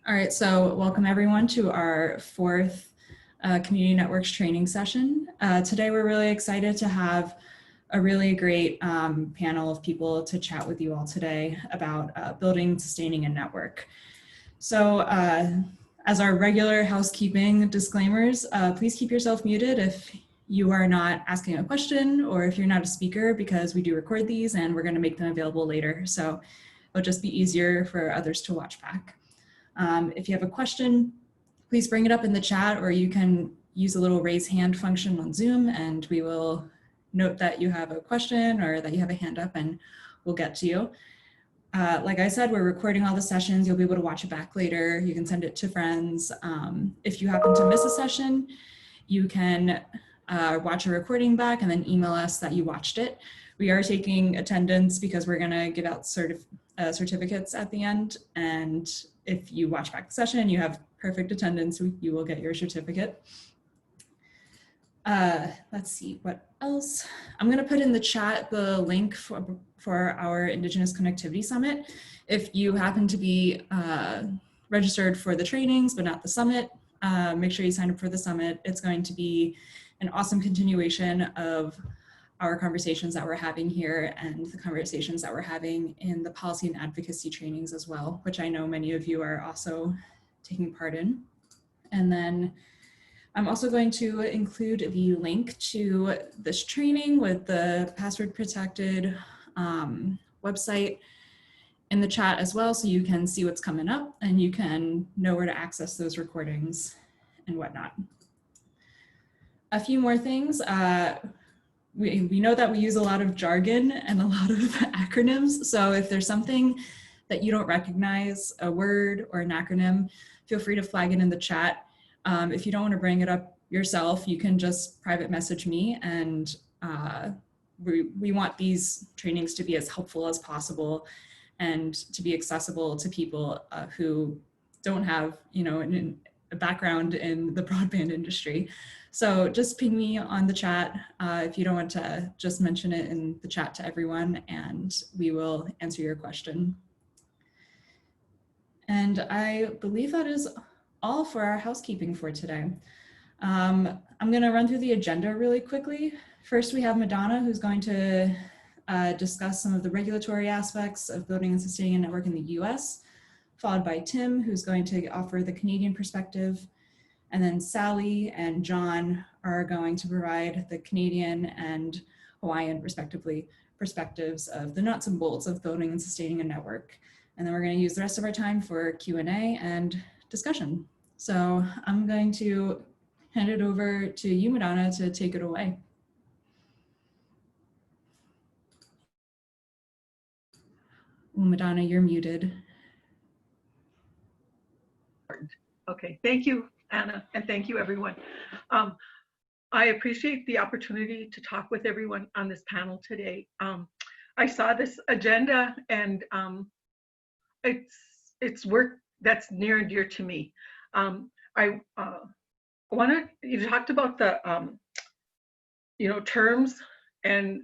All right, so welcome everyone to our fourth Community Networks training session. Today we're really excited to have a really great panel of people to chat with you all today about building and sustaining a network. So as our regular housekeeping disclaimers, please keep yourself muted if you are not asking a question or if you're not a speaker, because we do record these and we're going to make them available later. So it'll just be easier for others to watch back. If you have a question, please bring it up in the chat, or you can use a little raise hand function on Zoom and we will note that you have a question or that you have a hand up and we'll get to you. Like I said, we're recording all the sessions. You'll be able to watch it back later. You can send it to friends. If you happen to miss a session, you can watch a recording back and then email us that you watched it. We are taking attendance because we're gonna give out certificates at the end. And if you watch back the session and you have perfect attendance, you will get your certificate. Let's see, what else? I'm gonna put in the chat the link for our Indigenous Connectivity Summit. If you happen to be registered for the trainings, but not the summit, make sure you sign up for the summit. It's going to be an awesome continuation of our conversations that we're having here and the conversations that we're having in the policy and advocacy trainings as well, which I know many of you are also taking part in. And then I'm also going to include the link to this training with the password protected website in the chat as well, so you can see what's coming up and you can know where to access those recordings and whatnot. A few more things. We know that we use a lot of jargon and a lot of acronyms. So if there's something that you don't recognize, a word or an acronym, feel free to flag it in the chat. If you don't want to bring it up yourself, you can just private message me, and we want these trainings to be as helpful as possible and to be accessible to people who don't have, a background in the broadband industry. So just ping me on the chat if you don't want to just mention it in the chat to everyone, and we will answer your question. And I believe that is all for our housekeeping for today. I'm going to run through the agenda really quickly. First, we have Madonna, who's going to discuss some of the regulatory aspects of building and sustaining a network in the US, followed by Tim, who's going to offer the Canadian perspective. And then Sally and John are going to provide the Canadian and Hawaiian, respectively, perspectives of the nuts and bolts of building and sustaining a network. And then we're going to use the rest of our time for Q&A and discussion. So I'm going to hand it over to you, Madonna, to take it away. Oh, Madonna, you're muted. Okay, thank you, Anna, and thank you, everyone. I appreciate the opportunity to talk with everyone on this panel today. I saw this agenda, and it's work that's near and dear to me. You talked about the terms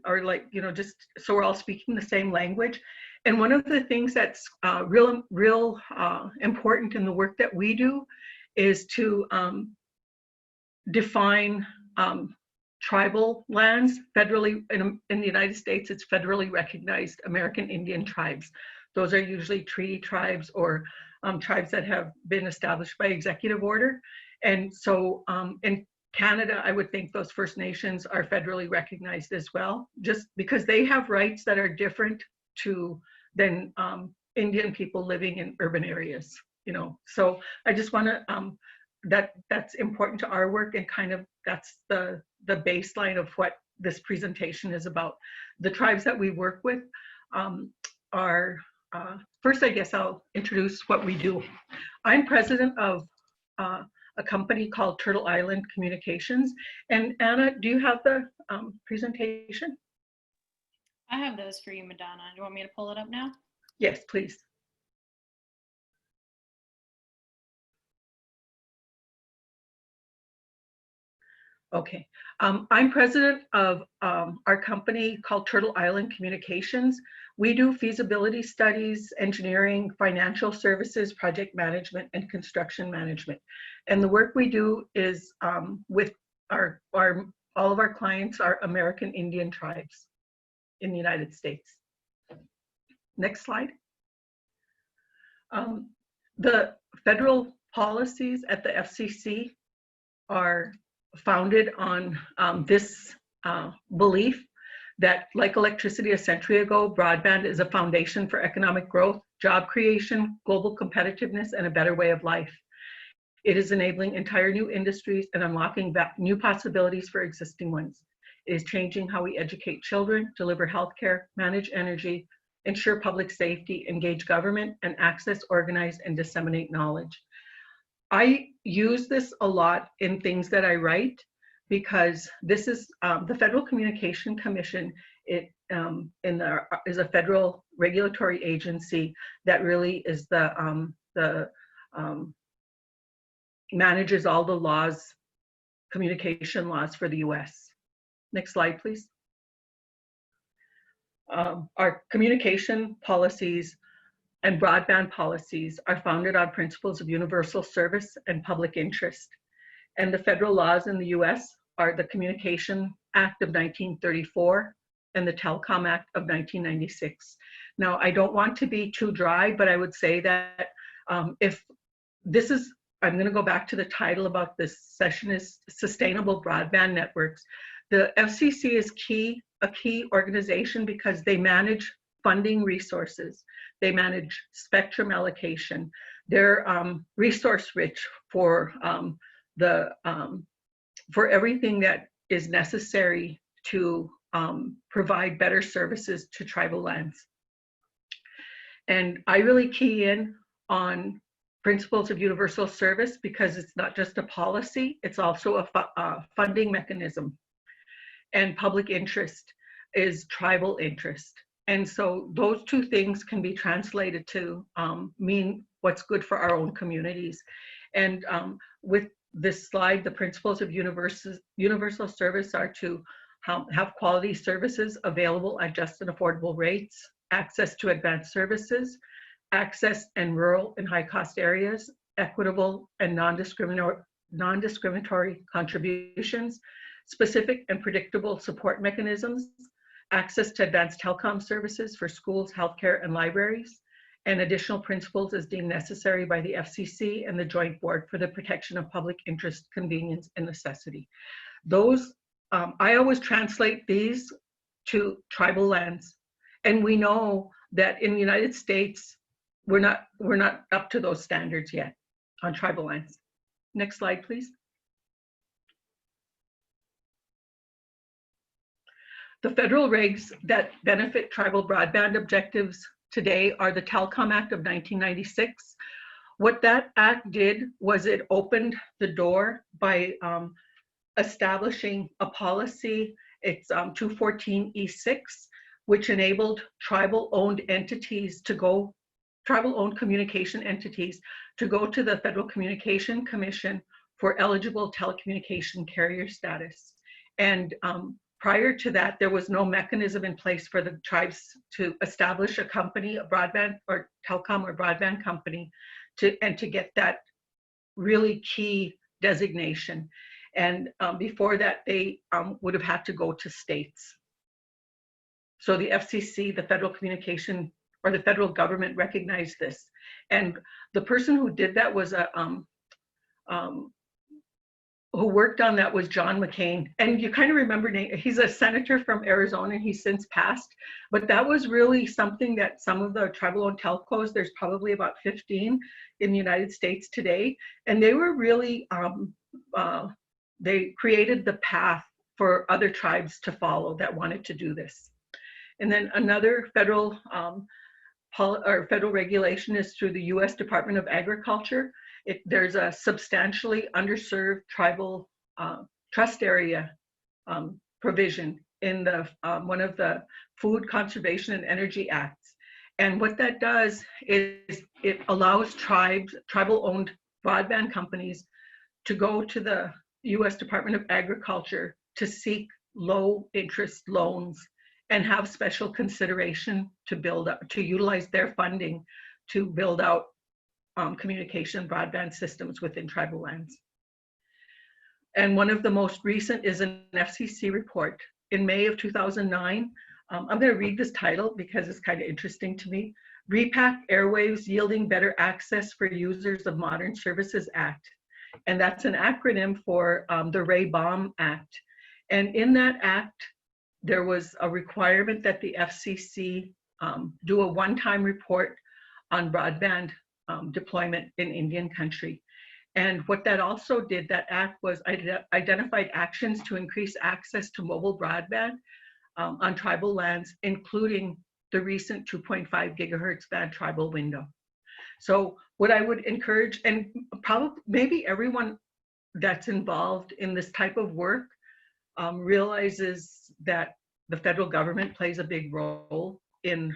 or just so we're all speaking the same language. And one of the things that's real important in the work that we do is to define tribal lands federally. In the United States, it's federally recognized American Indian tribes. Those are usually treaty tribes or tribes that have been established by executive order. And so in Canada, I would think those First Nations are federally recognized as well, just because they have rights that are different than Indian people living in urban areas, So I just want to, that's important to our work, and kind of that's the baseline of what this presentation is about. The tribes that we work with are, first I guess I'll introduce what we do. I'm president of a company called Turtle Island Communications. And Anna, do you have the presentation? I have those for you, Madonna. Do you want me to pull it up now? Yes, please. Okay. I'm president of our company called Turtle Island Communications. We do feasibility studies, engineering, financial services, project management, and construction management. And the work we do is with all of our clients are American Indian tribes in the United States. Next slide. The federal policies at the FCC are founded on this belief that, like electricity a century ago, broadband is a foundation for economic growth, job creation, global competitiveness, and a better way of life. It is enabling entire new industries and unlocking new possibilities for existing ones. It is changing how we educate children, deliver healthcare, manage energy, ensure public safety, engage government, and access, organize, and disseminate knowledge. I use this a lot in things that I write because this is the Federal Communication Commission. It is a federal regulatory agency that really is manages all the laws, communication laws for the US. Next slide, please. Our communication policies and broadband policies are founded on principles of universal service and public interest. And the federal laws in the US are the Communication Act of 1934 and the Telecom Act of 1996. Now, I don't want to be too dry, but I would say that if this is, I'm going to go back to the title about this session is Sustainable Broadband Networks. The FCC is a key organization because they manage funding resources. They manage spectrum allocation. They're resource rich for everything that is necessary to provide better services to tribal lands. And I really key in on principles of universal service because it's not just a policy, it's also a funding mechanism. And public interest is tribal interest. And so those two things can be translated to mean what's good for our own communities. And with this slide, the principles of universal service are to have quality services available at just and affordable rates, access to advanced services, access in rural and high-cost areas, equitable and non-discriminatory contributions, specific and predictable support mechanisms, access to advanced telecom services for schools, healthcare, and libraries, and additional principles as deemed necessary by the FCC and the Joint Board for the Protection of Public Interest, Convenience, and Necessity. Those, I always translate these to tribal lands. And we know that in the United States, we're not up to those standards yet on tribal lands. Next slide, please. The federal regs that benefit tribal broadband objectives today are the Telecom Act of 1996. What that act did was it opened the door by establishing a policy. It's 214E6, which enabled tribal-owned entities to go, tribal-owned communication entities to go to the Federal Communication Commission for eligible telecommunication carrier status. And prior to that, there was no mechanism in place for the tribes to establish a company, a broadband or telecom or broadband company, to get that really key designation. And before that, they would have had to go to states. So the FCC, the Federal Communication, or the federal government recognized this. And the person who did that was who worked on that was John McCain. And you kind of remember, he's a senator from Arizona, and he's since passed. But that was really something that some of the tribal-owned telcos, there's probably about 15 in the United States today, and they were really, they created the path for other tribes to follow that wanted to do this. And then another federal regulation is through the U.S. Department of Agriculture. There's a substantially underserved tribal trust area provision in the one of the Food Conservation and Energy Acts. And what that does is it allows tribal-owned broadband companies to go to the U.S. Department of Agriculture to seek low-interest loans and have special consideration to utilize their funding to build out communication broadband systems within tribal lands. And one of the most recent is an FCC report. In May of 2009, I'm going to read this title because it's kind of interesting to me. Repack Airwaves Yielding Better Access for Users of Modern Services Act. And that's an acronym for the Ray-Baum Act. And in that act, there was a requirement that the FCC do a one-time report on broadband deployment in Indian country. And what that also did, that act was identified actions to increase access to mobile broadband on tribal lands, including the recent 2.5 gigahertz band tribal window. So what I would encourage, and probably maybe everyone that's involved in this type of work realizes that the federal government plays a big role in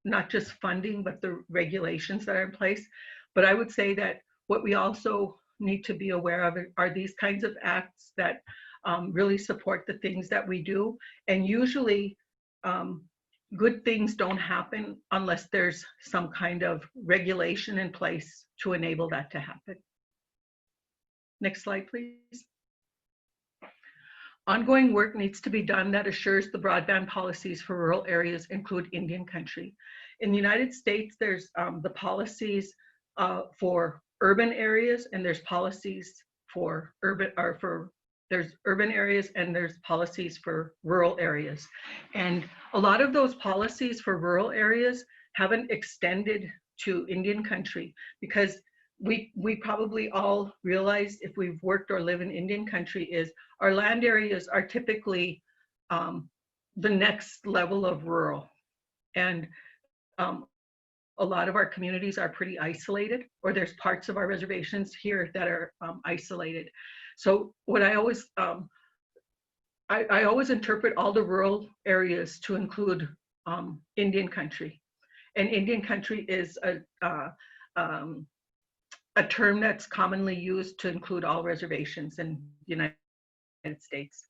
not just funding, but the regulations that are in place. But I would say that what we also need to be aware of are these kinds of acts that really support the things that we do. And usually good things don't happen unless there's some kind of regulation in place to enable that to happen. Next slide, please. Ongoing work needs to be done that assures the broadband policies for rural areas include Indian country. In the United States, there's the policies for urban areas, and there's policies for there's urban areas and there's policies for rural areas. And a lot of those policies for rural areas haven't extended to Indian country, because we probably all realize, if we've worked or live in Indian country, is our land areas are typically the next level of rural. And a lot of our communities are pretty isolated, or there's parts of our reservations here that are isolated. So what I always, I always interpret all the rural areas to include Indian country. And Indian country is a term that's commonly used to include all reservations in the United States.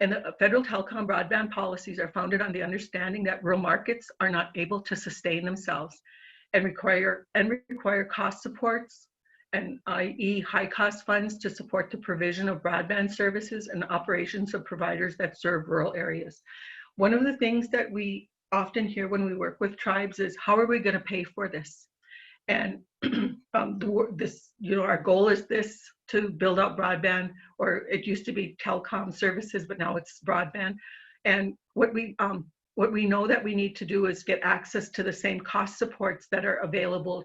And the federal telecom broadband policies are founded on the understanding that rural markets are not able to sustain themselves and require cost supports, and i.e. high cost funds to support the provision of broadband services and operations of providers that serve rural areas. One of the things that we often hear when we work with tribes is, how are we going to pay for this? And our goal is this, to build out broadband, or it used to be telecom services, but now it's broadband. And what we know that we need to do is get access to the same cost supports that are available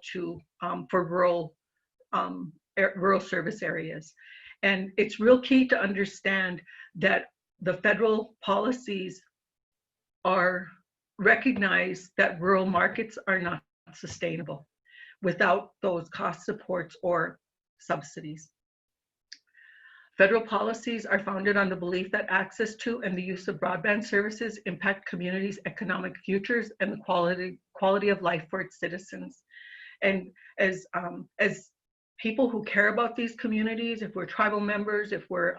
for rural service areas. And it's real key to understand that the federal policies recognize that rural markets are not sustainable without those cost supports or subsidies. Federal policies are founded on the belief that access to and the use of broadband services impact communities' economic futures and the quality of life for its citizens. And as people who care about these communities, if we're tribal members, if we're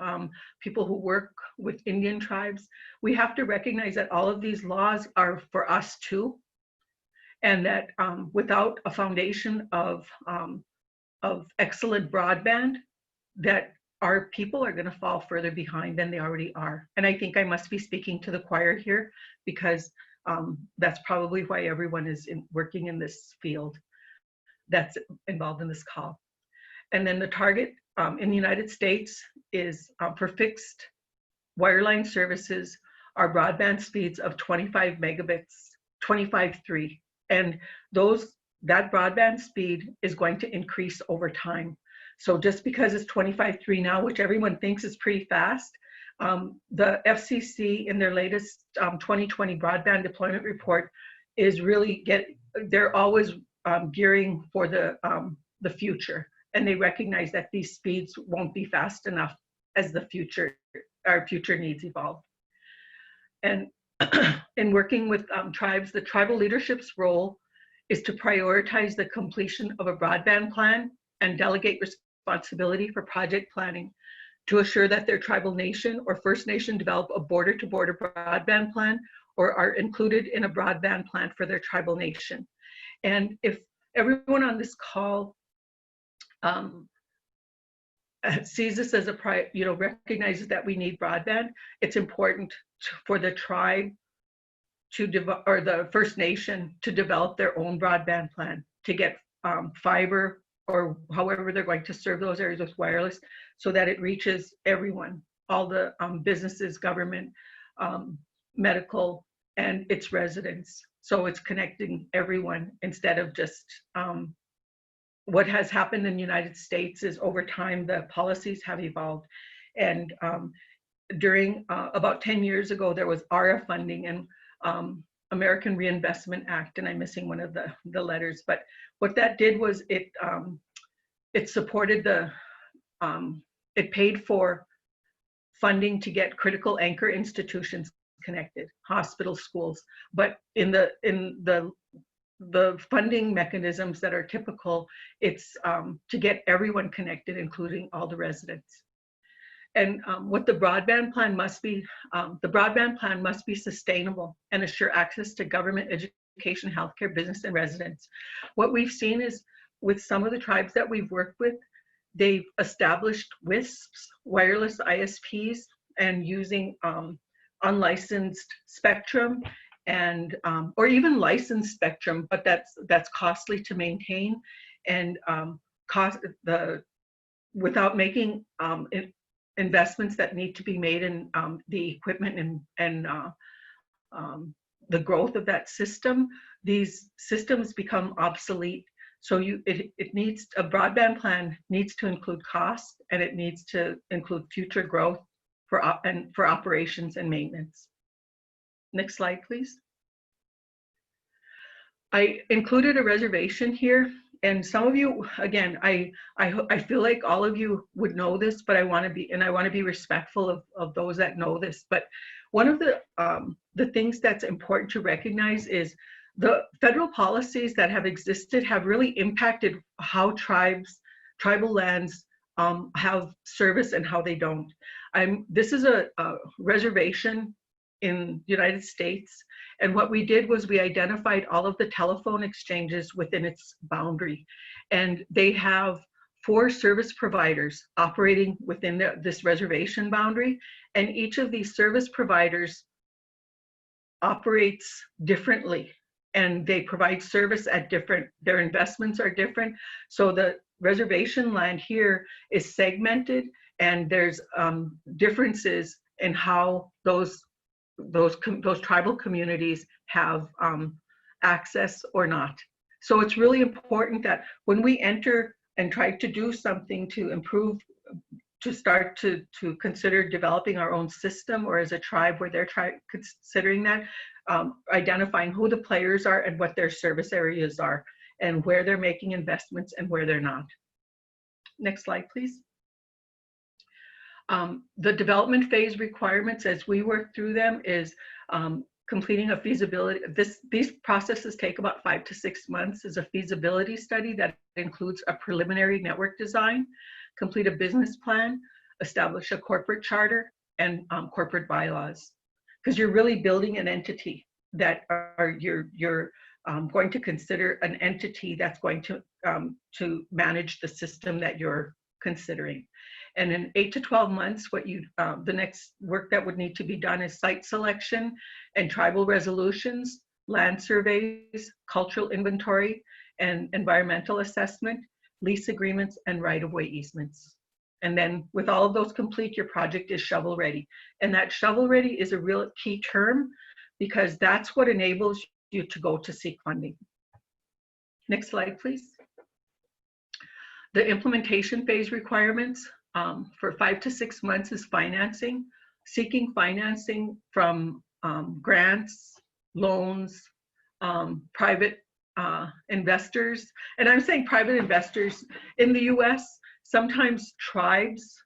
people who work with Indian tribes, we have to recognize that all of these laws are for us too. And that without a foundation of excellent broadband, that our people are going to fall further behind than they already are. And I think I must be speaking to the choir here, because that's probably why everyone is working in this field that's involved in this call. And then the target in the United States is for fixed wireline services are broadband speeds of 25 megabits, 25.3. And that broadband speed is going to increase over time. So just because it's 25.3 now, which everyone thinks is pretty fast, the FCC in their latest 2020 broadband deployment report is really they're always gearing for the future. And they recognize that these speeds won't be fast enough as our future needs evolve. And in working with tribes, the tribal leadership's role is to prioritize the completion of a broadband plan and delegate responsibility for project planning to assure that their tribal nation or First Nation develop a border-to-border broadband plan or are included in a broadband plan for their tribal nation. And if everyone on this call sees this as recognizes that we need broadband, it's important for the tribe or the First Nation to develop their own broadband plan, to get fiber or however they're going to serve those areas with wireless, so that it reaches everyone, all the businesses, government, medical, and its residents. So it's connecting everyone instead of just what has happened in the United States is over time the policies have evolved. And during about 10 years ago, there was ARA funding and American Reinvestment Act, and I'm missing one of the letters, but what that did was it supported it paid for funding to get critical anchor institutions connected, hospitals, schools, but in the funding mechanisms that are typical, it's to get everyone connected, including all the residents. And what the broadband plan must be sustainable and assure access to government, education, healthcare, business, and residents. What we've seen is with some of the tribes that we've worked with, they've established WISPs, wireless ISPs, and using unlicensed spectrum and or even licensed spectrum, but that's costly to maintain and without making investments that need to be made in the equipment and the growth of that system. These systems become obsolete. So it needs, a broadband plan needs to include cost, and it needs to include future growth for operations and maintenance. Next slide, please. I included a reservation here, and some of you, again, I feel like all of you would know this, but I want to be respectful of those that know this. But one of the things that's important to recognize is the federal policies that have existed have really impacted how tribal lands have service and how they don't. This is a reservation in the United States, and what we did was we identified all of the telephone exchanges within its boundary, and they have 4 service providers operating within this reservation boundary, and each of these service providers operates differently, and they provide service at their investments are different. So the reservation land here is segmented, and there's differences in how those tribal communities have access or not. So it's really important that when we enter and try to do something to improve, to start to consider developing our own system, or as a tribe where they're considering that, identifying who the players are and what their service areas are and where they're making investments and where they're not. Next slide, please. The development phase requirements as we work through them is completing a feasibility. These processes take about 5 to 6 months. Is a feasibility study that includes a preliminary network design, complete a business plan, establish a corporate charter, and corporate bylaws. Because you're really building an entity that you're going to consider an entity that's going to manage the system that you're considering. And in 8 to 12 months, the next work that would need to be done is site selection and tribal resolutions, land surveys, cultural inventory, and environmental assessment, lease agreements, and right-of-way easements. And then with all of those complete, your project is shovel ready. And that shovel ready is a real key term, because that's what enables you to go to seek funding. Next slide, please. The implementation phase requirements for 5 to 6 months is financing, seeking financing from grants, loans, private investors. And I'm saying private investors in the US, sometimes tribes,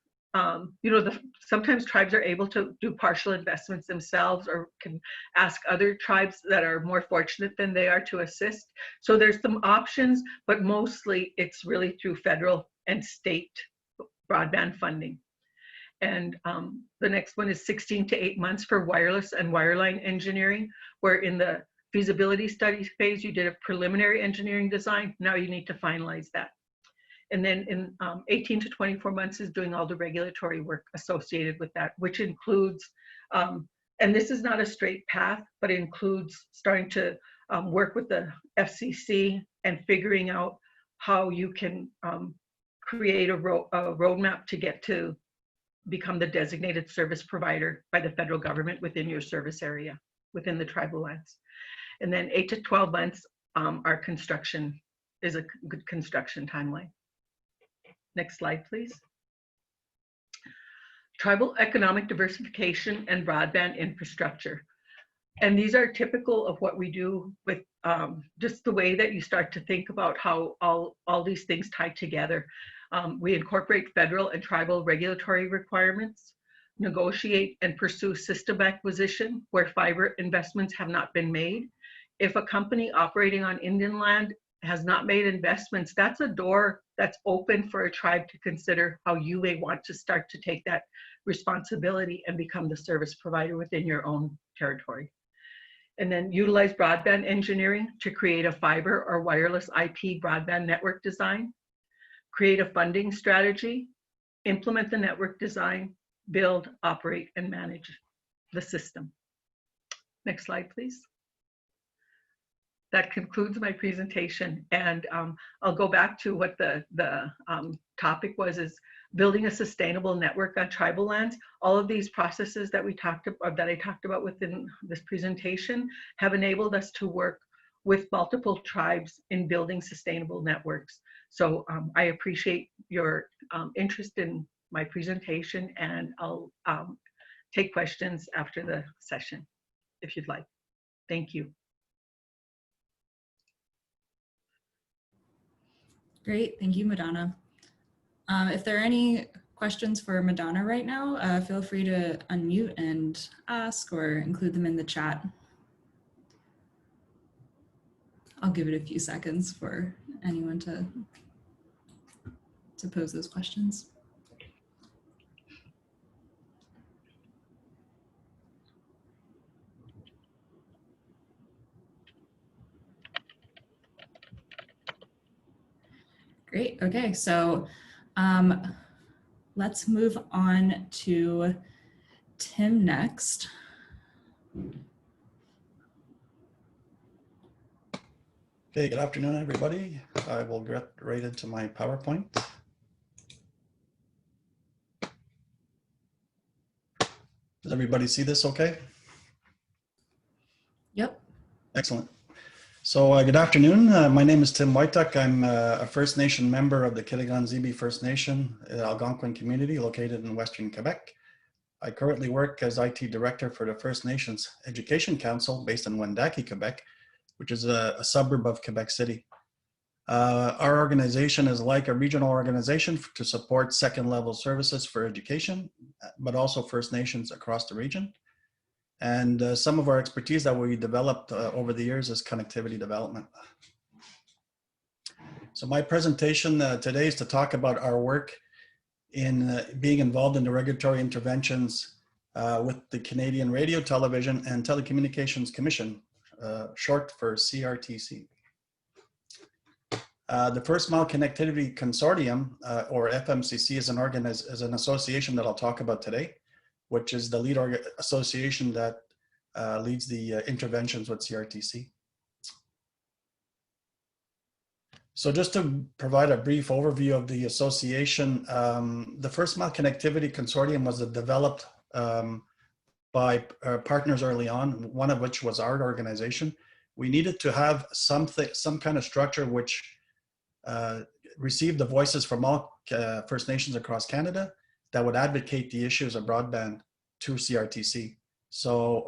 sometimes tribes are able to do partial investments themselves, or can ask other tribes that are more fortunate than they are to assist. So there's some options, but mostly it's really through federal and state broadband funding. And the next one is 16 to 8 months for wireless and wireline engineering, where in the feasibility study phase, you did a preliminary engineering design. Now you need to finalize that. And then in 18 to 24 months is doing all the regulatory work associated with that, which includes, and this is not a straight path, but it includes starting to work with the FCC and figuring out how you can create a roadmap to get to become the designated service provider by the federal government within your service area, within the tribal lands. And then 8 to 12 months, our construction is a good construction timeline. Next slide, please. Tribal economic diversification and broadband infrastructure. And these are typical of what we do with just the way that you start to think about how all these things tie together. We incorporate federal and tribal regulatory requirements, negotiate and pursue system acquisition where fiber investments have not been made. If a company operating on Indian land has not made investments, that's a door that's open for a tribe to consider how you may want to start to take that responsibility and become the service provider within your own territory. And then utilize broadband engineering to create a fiber or wireless IP broadband network design, create a funding strategy, implement the network design, build, operate, and manage the system. Next slide, please. That concludes my presentation, and I'll go back to what the topic was, is building a sustainable network on tribal lands. All of these processes that we talked about, that I talked about within this presentation, have enabled us to work with multiple tribes in building sustainable networks. So I appreciate your interest in my presentation, and I'll take questions after the session if you'd like. Thank you. Great, thank you, Madonna. If there are any questions for Madonna right now, feel free to unmute and ask or include them in the chat. I'll give it a few seconds for anyone to pose those questions. Great, okay, so let's move on to Tim next. Okay, good afternoon, everybody. I will get right into my PowerPoint. Does everybody see this okay? Yep. Excellent. So good afternoon. My name is Tim Wojtek. I'm a First Nation member of the Kitigan-Zibi First Nation Algonquin community located in Western Quebec. I currently work as IT Director for the First Nations Education Council based in Wendake, Quebec, which is a suburb of Quebec City. Our organization is like a regional organization to support second-level services for education, but also First Nations across the region. And some of our expertise that we developed over the years is connectivity development. So my presentation today is to talk about our work in being involved in the regulatory interventions with the Canadian Radio, Television and Telecommunications Commission, short for CRTC. The First Mile Connectivity Consortium, or FMCC, is an association that I'll talk about today, which is the lead association that leads the interventions with CRTC. So just to provide a brief overview of the association, the First Mile Connectivity Consortium was developed by partners early on, one of which was our organization. We needed to have some kind of structure which received the voices from all First Nations across Canada that would advocate the issues of broadband to CRTC. So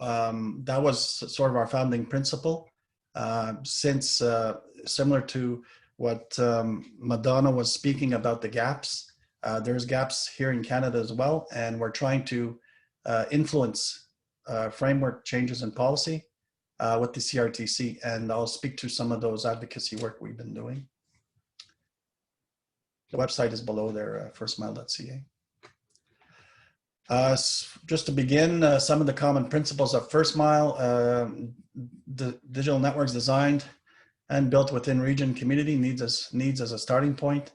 that was sort of our founding principle, since similar to what Madonna was speaking about the gaps, there's gaps here in Canada as well, and we're trying to influence framework changes in policy with the CRTC, and I'll speak to some of those advocacy work we've been doing. The website is below there, firstmile.ca. Just to begin, some of the common principles of First Mile, the digital networks designed and built within region community needs as a starting point.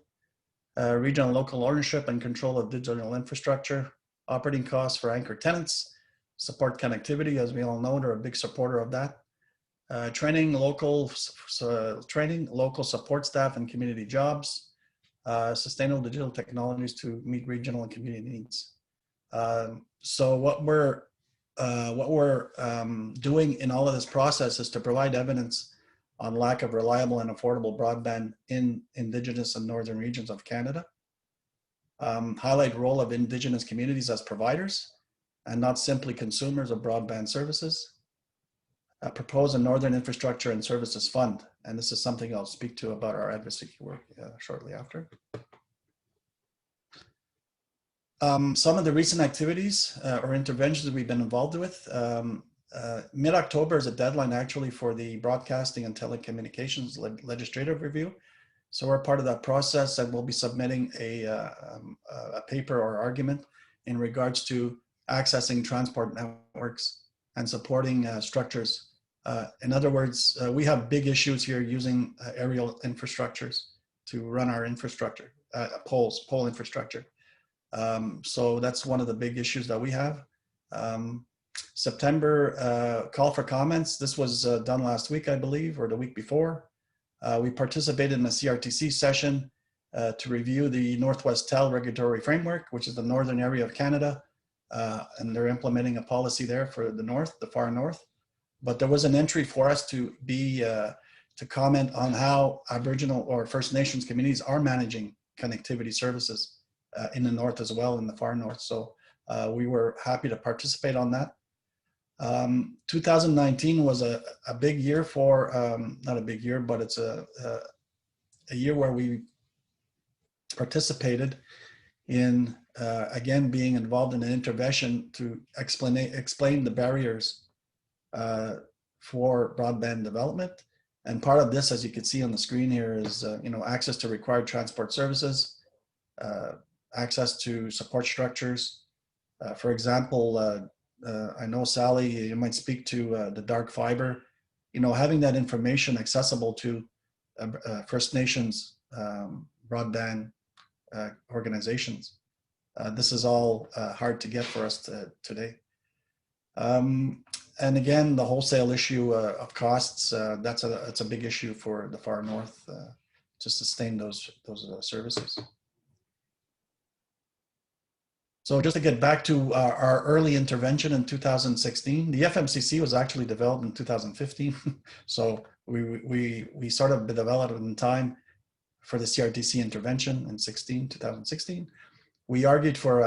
Regional and local ownership and control of digital infrastructure, operating costs for anchor tenants, support connectivity, as we all know, they're a big supporter of that. Training local support staff and community jobs, sustainable digital technologies to meet regional and community needs. So what we're doing in all of this process is to provide evidence on lack of reliable and affordable broadband in Indigenous and northern regions of Canada. Highlight role of Indigenous communities as providers and not simply consumers of broadband services. Propose a Northern Infrastructure and Services Fund, and this is something I'll speak to about our advocacy work shortly after. Some of the recent activities or interventions we've been involved with. Mid-October is a deadline actually for the Broadcasting and Telecommunications legislative review. So we're part of that process, and we'll be submitting a paper or argument in regards to accessing transport networks and supporting structures. In other words, we have big issues here using aerial infrastructures to run our infrastructure, pole infrastructure. So that's one of the big issues that we have. September call for comments. This was done last week, I believe, or the week before. We participated in a CRTC session to review the Northwest Tel regulatory framework, which is the northern area of Canada. And they're implementing a policy there for the north, the far north. But there was an entry for us to be to comment on how Aboriginal or First Nations communities are managing connectivity services in the north as well, in the far north. So we were happy to participate on that. 2019 was a big year for, not a big year, but it's a year where we participated in, again, being involved in an intervention to explain the barriers for broadband development. And part of this, as you can see on the screen here, is access to required transport services, access to support structures. For example, I know Sally, you might speak to the dark fiber. Having that information accessible to First Nations broadband organizations. This is all hard to get for us today. And again, the wholesale issue of costs, that's a big issue for the far north to sustain those services. So just to get back to our early intervention in 2016, the FMCC was actually developed in 2015. So we sort of developed in time for the CRTC intervention in 2016. We argued for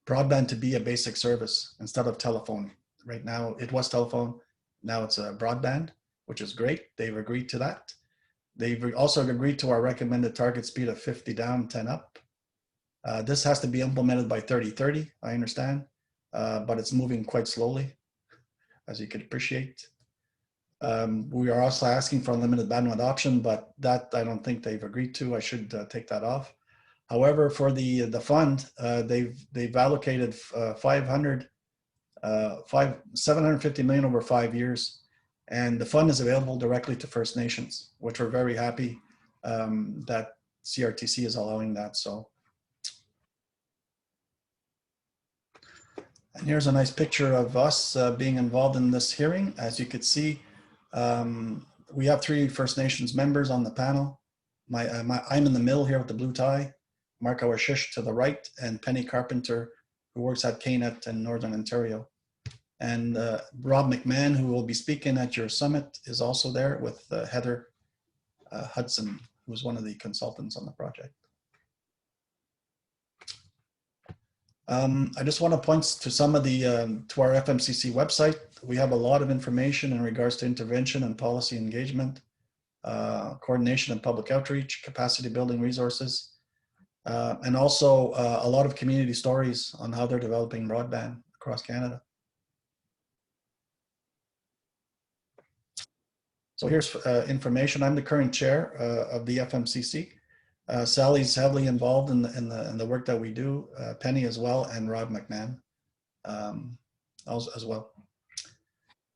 broadband to be a basic service instead of telephone. Right now, it was telephone. Now it's a broadband, which is great. They've agreed to that. They've also agreed to our recommended target speed of 50 down, 10 up. This has to be implemented by 2030, I understand, but it's moving quite slowly, as you could appreciate. We are also asking for unlimited bandwidth option, but that I don't think they've agreed to. I should take that off. However, for the fund, they've allocated 750 million over 5 years, and the fund is available directly to First Nations, which we're very happy that CRTC is allowing that. So, and here's a nice picture of us being involved in this hearing. As you could see, we have 3 First Nations members on the panel. I'm in the middle here with the blue tie. Mark Awashish to the right, and Penny Carpenter, who works at KNET in Northern Ontario. And Rob McMahon, who will be speaking at your summit, is also there with Heather Hudson, who was one of the consultants on the project. I just want to point to some of the, to our FMCC website. We have a lot of information in regards to intervention and policy engagement, coordination and public outreach, capacity building resources, and also a lot of community stories on how they're developing broadband across Canada. So here's information. I'm the current chair of the FMCC. Sally's heavily involved in the work that we do, Penny as well, and Rob McMahon as well.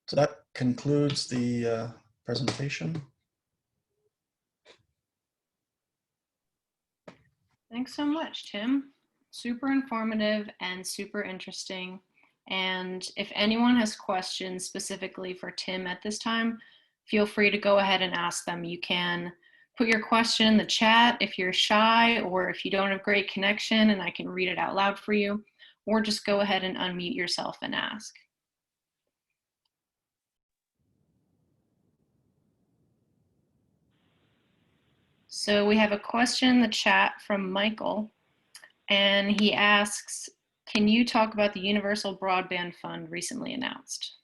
So that concludes the presentation. Thanks so much, Tim. Super informative and super interesting. And if anyone has questions specifically for Tim at this time, feel free to go ahead and ask them. You can put your question in the chat if you're shy or if you don't have great connection and I can read it out loud for you, or just go ahead and unmute yourself and ask. So we have a question in the chat from Michael, and he asks, can you talk about the Universal Broadband Fund recently announced?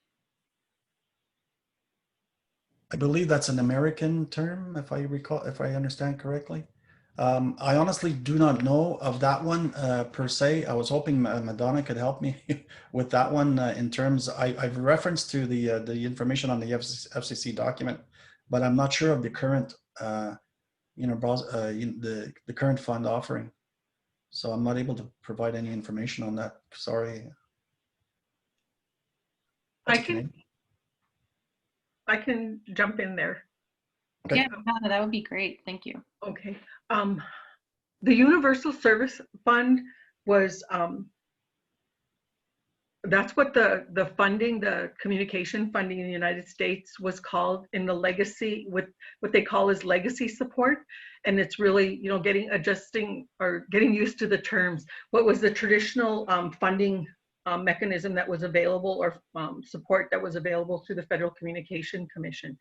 I believe that's an American term, if I understand correctly. I honestly do not know of that one per se. I was hoping Madonna could help me with that one in terms. I've referenced to the information on the FCC document, but I'm not sure of the current, the current fund offering. So I'm not able to provide any information on that. Sorry. I can jump in there. Okay. Yeah, Madonna, that would be great. Thank you. Okay. The Universal Service Fund was, that's what the funding, the communication funding in the United States was called in the legacy, with what they call as legacy support. And it's really, you know, getting used to the terms. What was the traditional funding mechanism that was available, or support that was available through the Federal Communication Commission?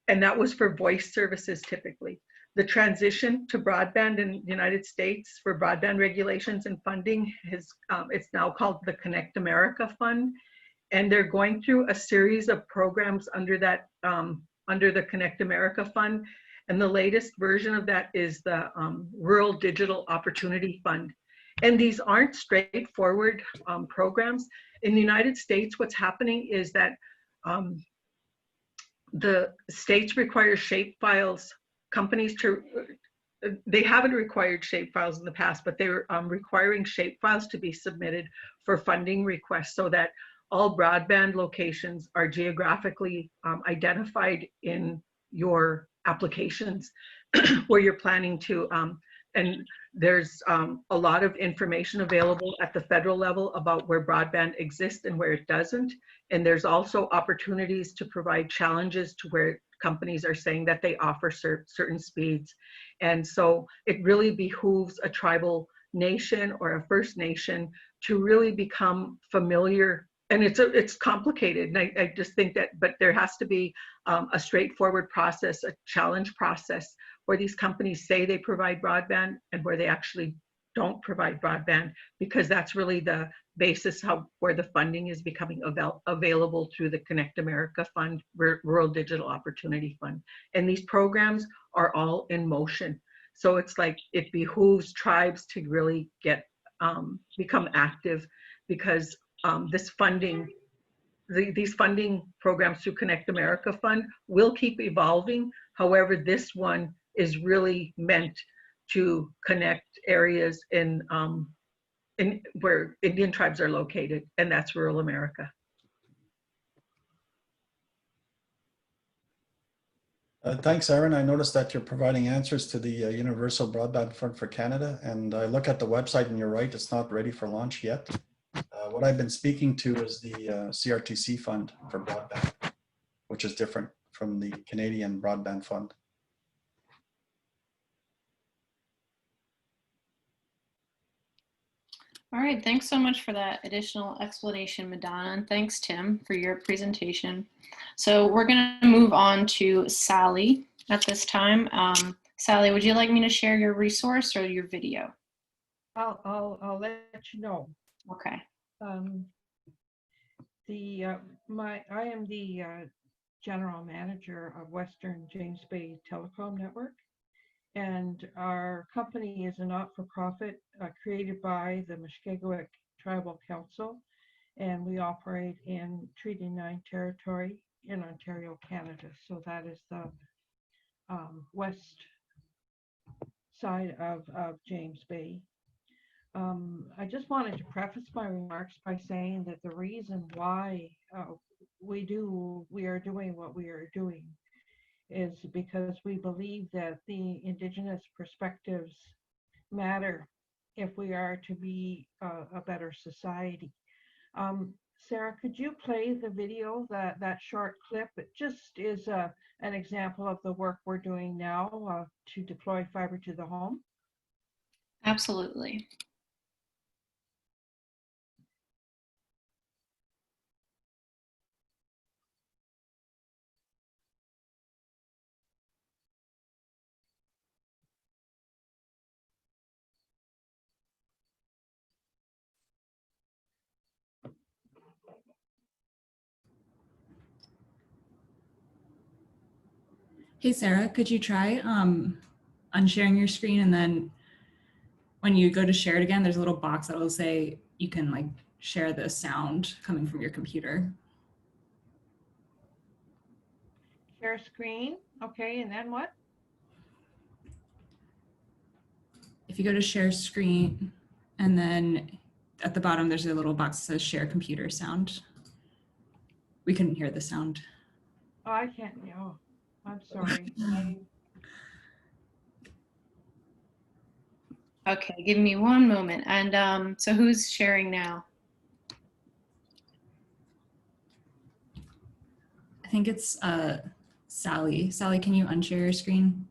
And that was for voice services typically. The transition to broadband in the United States for broadband regulations and funding it's now called the Connect America Fund. And they're going through a series of programs under that, under the Connect America Fund. And the latest version of that is the Rural Digital Opportunity Fund. And these aren't straightforward programs. In the United States, what's happening is that the states require shapefiles. Companies they haven't required shapefiles in the past, but they're requiring shapefiles to be submitted for funding requests so that all broadband locations are geographically identified in your applications where you're planning to, and there's a lot of information available at the federal level about where broadband exists and where it doesn't. And there's also opportunities to provide challenges to where companies are saying that they offer certain speeds. And so it really behooves a tribal nation or a First Nation to really become familiar. And it's complicated. And I just think that, but there has to be a straightforward process, a challenge process, where these companies say they provide broadband and where they actually don't provide broadband, because that's really the basis where the funding is becoming available through the Connect America Fund, Rural Digital Opportunity Fund. And these programs are all in motion. So it's like it behooves tribes to really become active, because this funding, these funding programs through Connect America Fund will keep evolving. However, this one is really meant to connect areas in where Indian tribes are located, and that's rural America. Thanks, Aaron. I noticed that you're providing answers to the Universal Broadband Fund for Canada, and I look at the website and you're right, it's not ready for launch yet. What I've been speaking to is the CRTC Fund for broadband, which is different from the Canadian Broadband Fund. All right, thanks so much for that additional explanation, Madonna, and thanks, Tim, for your presentation. So we're going to move on to Sally at this time. Sally, would you like me to share your resource or your video? I'll let you know. Okay. I am the general manager of Western James Bay Telecom Network. And our company is a not-for-profit created by the Mushkegowuk Tribal Council, and we operate in Treaty 9 territory in Ontario, Canada. So that is the west side of James Bay. I just wanted to preface my remarks by saying that the reason why we are doing what we are doing is because we believe that the Indigenous perspectives matter if we are to be a better society. Sarah, could you play the video, that short clip? It just is an example of the work we're doing now to deploy fiber to the home. Absolutely. Hey, Sarah, could you try unsharing your screen, and then when you go to share it again, there's a little box that will say you can like share the sound coming from your computer. Share screen, okay, and then what? If you go to share screen, and then at the bottom, there's a little box that says share computer sound. We couldn't hear the sound. Oh, I can't, oh, I'm sorry. Okay, give me one moment. And so who's sharing now? I think it's Sally. Sally, can you unshare your screen?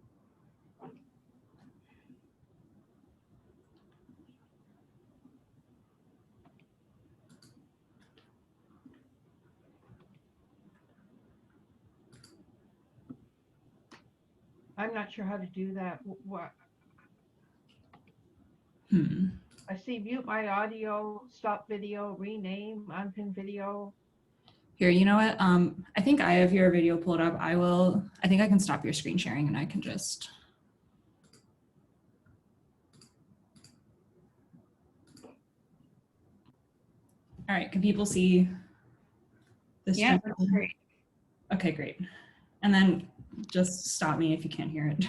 I'm not sure how to do that. What? Hmm. I see mute my audio, stop video, rename, unpin video. Here, you know what? I think I have your video pulled up. I think I can stop your screen sharing and I can just. All right, can people see this? Yeah, that's great. Okay, great. And then just stop me if you can't hear it.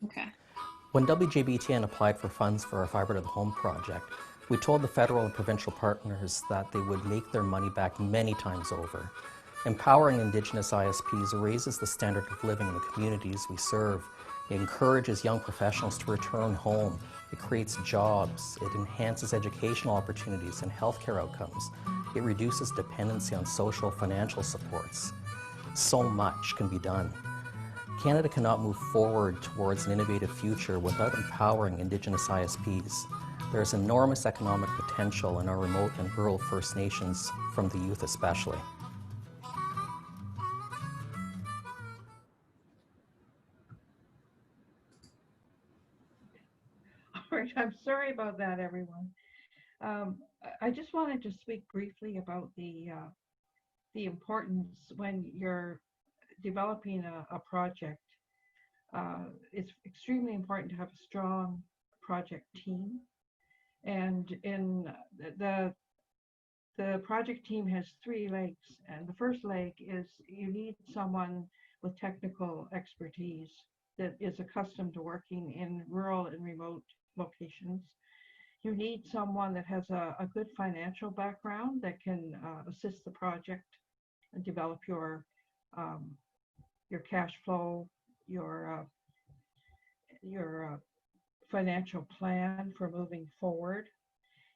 Okay. When WJBTN applied for funds for our Fiber to the Home project, we told the federal and provincial partners that they would make their money back many times over. Empowering Indigenous ISPs raises the standard of living in the communities we serve. It encourages young professionals to return home. It creates jobs. It enhances educational opportunities and healthcare outcomes. It reduces dependency on social financial supports. So much can be done. Canada cannot move forward towards an innovative future without empowering Indigenous ISPs. There is enormous economic potential in our remote and rural First Nations, from the youth especially. All right, I'm sorry about that, everyone. I just wanted to speak briefly about the importance when you're developing a project. It's extremely important to have a strong project team. And in the project team has 3 legs. And the first leg is you need someone with technical expertise that is accustomed to working in rural and remote locations. You need someone that has a good financial background that can assist the project and develop your cash flow, your financial plan for moving forward.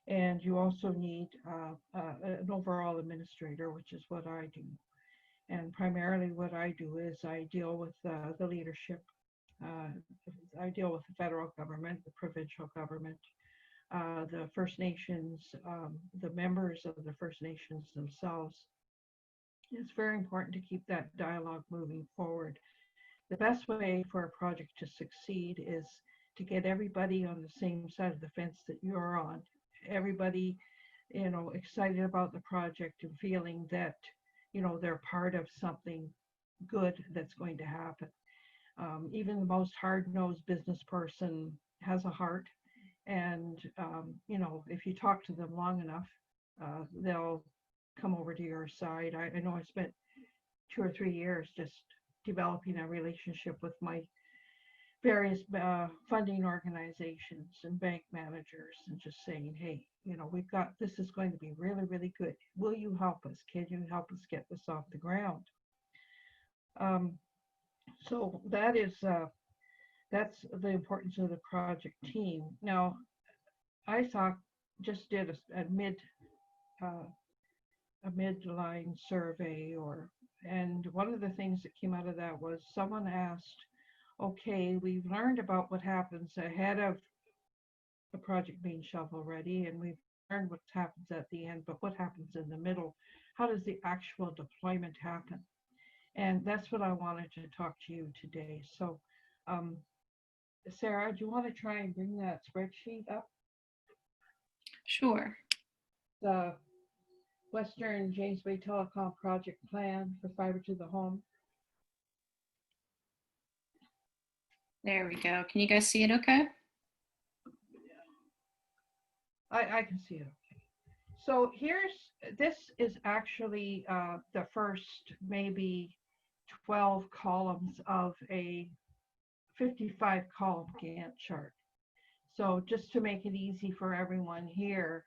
And you also need an overall administrator, which is what I do. And primarily what I do is I deal with the leadership. I deal with the federal government, the provincial government, the First Nations, the members of the First Nations themselves. It's very important to keep that dialogue moving forward. The best way for a project to succeed is to get everybody on the same side of the fence that you're on. Everybody, excited about the project and feeling that, they're part of something good that's going to happen. Even the most hard-nosed business person has a heart. And, if you talk to them long enough, they'll come over to your side. I know I spent 2 or 3 years just developing a relationship with my various funding organizations and bank managers and just saying, hey, you know, we've got, this is going to be really, really good. Will you help us? Can you help us get this off the ground? So that is, that's the importance of the project team. Now, ISOC just did a midline survey, and one of the things that came out of that was someone asked, okay, we've learned about what happens ahead of the project being shovel ready, and we've learned what happens at the end, but what happens in the middle? How does the actual deployment happen? And that's what I wanted to talk to you today. So, Sarah, do you want to try and bring that spreadsheet up? Sure. The Western James Bay Telecom project plan for fiber to the home. There we go. Can you guys see it okay? I can see it okay. So this is actually the first maybe 12 columns of a 55 column Gantt chart. So just to make it easy for everyone here,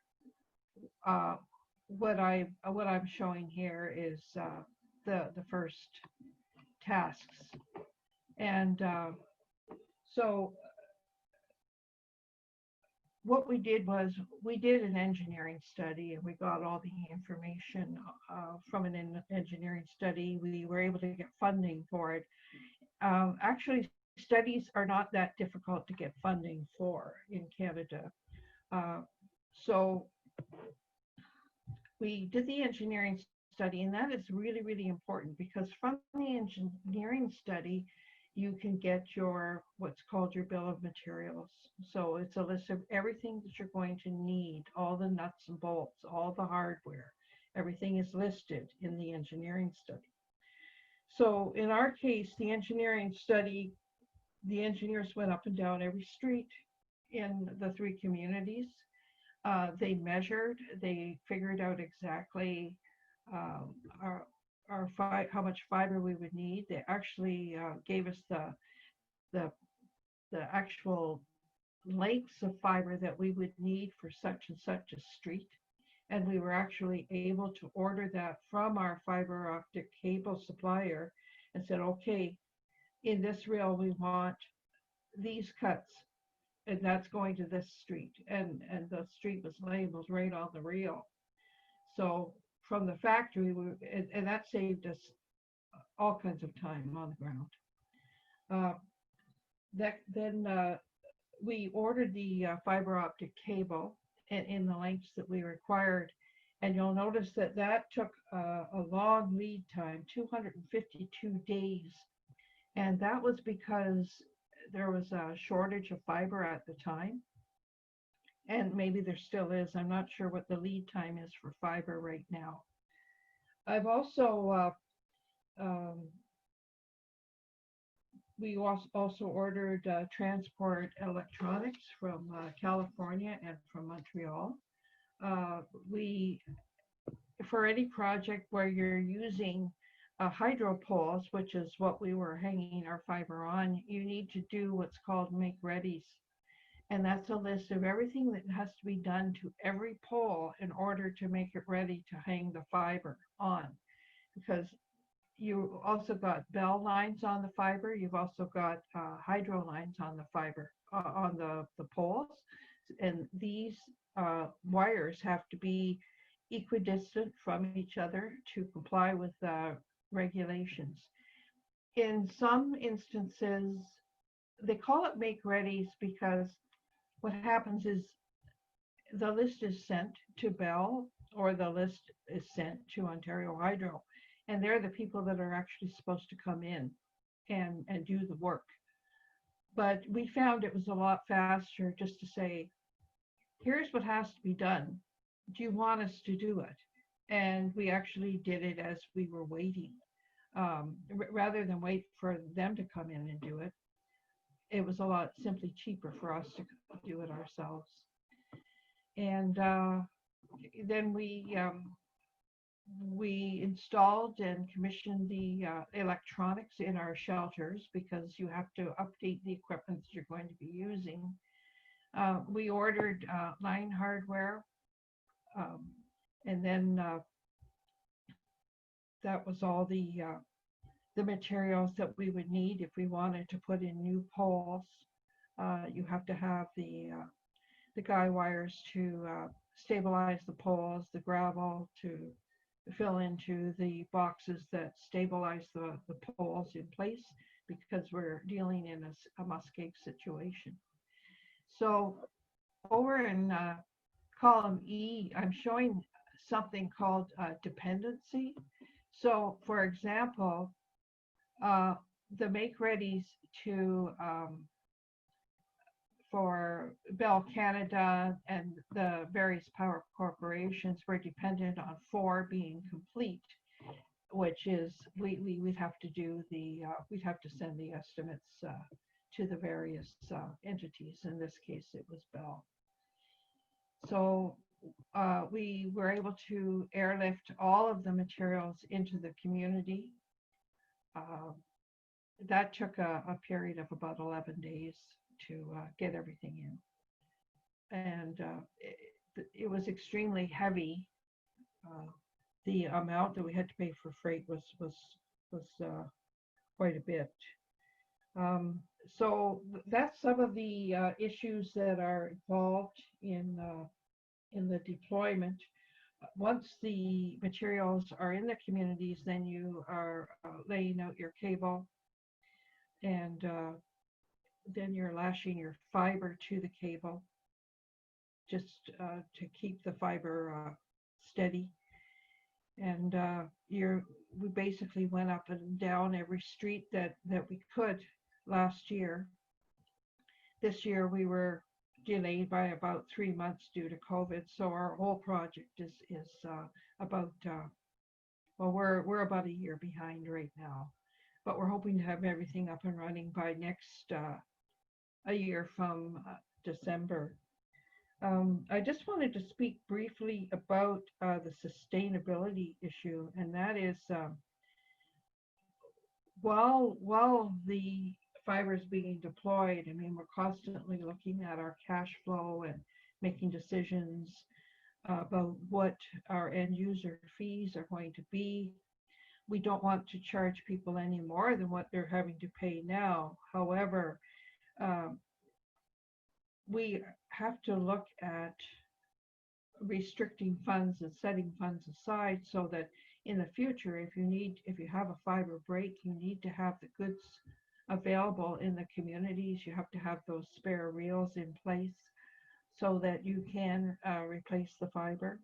what I'm showing here is the first tasks. And so what we did was we did an engineering study, and we got all the information from an engineering study. We were able to get funding for it. Actually, studies are not that difficult to get funding for in Canada. So we did the engineering study, and that is really, really important, because from the engineering study, you can get your what's called your bill of materials. So it's a list of everything that you're going to need, all the nuts and bolts, all the hardware, everything is listed in the engineering study. So in our case, the engineering study, the engineers went up and down every street in the 3 communities. They measured, they figured out exactly how much fiber we would need. They actually gave us the actual lengths of fiber that we would need for such and such a street. And we were actually able to order that from our fiber optic cable supplier and said, okay, in this reel, we want these cuts, and that's going to this street. And the street was labeled right on the reel. So from the factory, and that saved us all kinds of time on the ground. Then we ordered the fiber optic cable in the lengths that we required. And you'll notice that that took a long lead time, 252 days. And that was because there was a shortage of fiber at the time. And maybe there still is. I'm not sure what the lead time is for fiber right now. I've also, we also ordered transport electronics from California and from Montreal. For any project where you're using hydro poles, which is what we were hanging our fiber on, you need to do what's called make readies. And that's a list of everything that has to be done to every pole in order to make it ready to hang the fiber on. Because you also got bell lines on the fiber. You've also got hydro lines on the fiber, on the poles. And these wires have to be equidistant from each other to comply with regulations. In some instances, they call it make readies because what happens is the list is sent to Bell, or the list is sent to Ontario Hydro, and they're the people that are actually supposed to come in and do the work. But we found it was a lot faster just to say, here's what has to be done. Do you want us to do it? And we actually did it as we were waiting. Rather than wait for them to come in and do it, it was a lot simply cheaper for us to do it ourselves. And then we we installed and commissioned the electronics in our shelters because you have to update the equipment that you're going to be using. We ordered line hardware, and then that was all the materials that we would need if we wanted to put in new poles. You have to have the guy wires to stabilize the poles, the gravel to fill into the boxes that stabilize the poles in place, because we're dealing in a muskeg situation. So over in column E, I'm showing something called dependency. So for example, the make-readies to for Bell Canada and the various power corporations were dependent on 4 being complete, which is we'd have to do the we'd have to send the estimates to the various entities. In this case, it was Bell. So we were able to airlift all of the materials into the community. That took a period of about 11 days to get everything in. And it was extremely heavy. The amount that we had to pay for freight was quite a bit. So that's some of the issues that are involved in the deployment. Once the materials are in the communities, then you are laying out your cable, and then you're lashing your fiber to the cable just to keep the fiber steady. And we basically went up and down every street that we could last year. This year we were delayed by about 3 months due to COVID. So our whole project is about well, we're about a year behind right now, but we're hoping to have everything up and running by next a year from December. I just wanted to speak briefly about the sustainability issue, and that is while the fiber is being deployed, I mean, we're constantly looking at our cash flow and making decisions about what our end user fees are going to be. We don't want to charge people any more than what they're having to pay now. However, we have to look at restricting funds and setting funds aside so that in the future, if you have a fiber break, you need to have the goods available in the communities. You have to have those spare reels in place so that you can replace the fiber.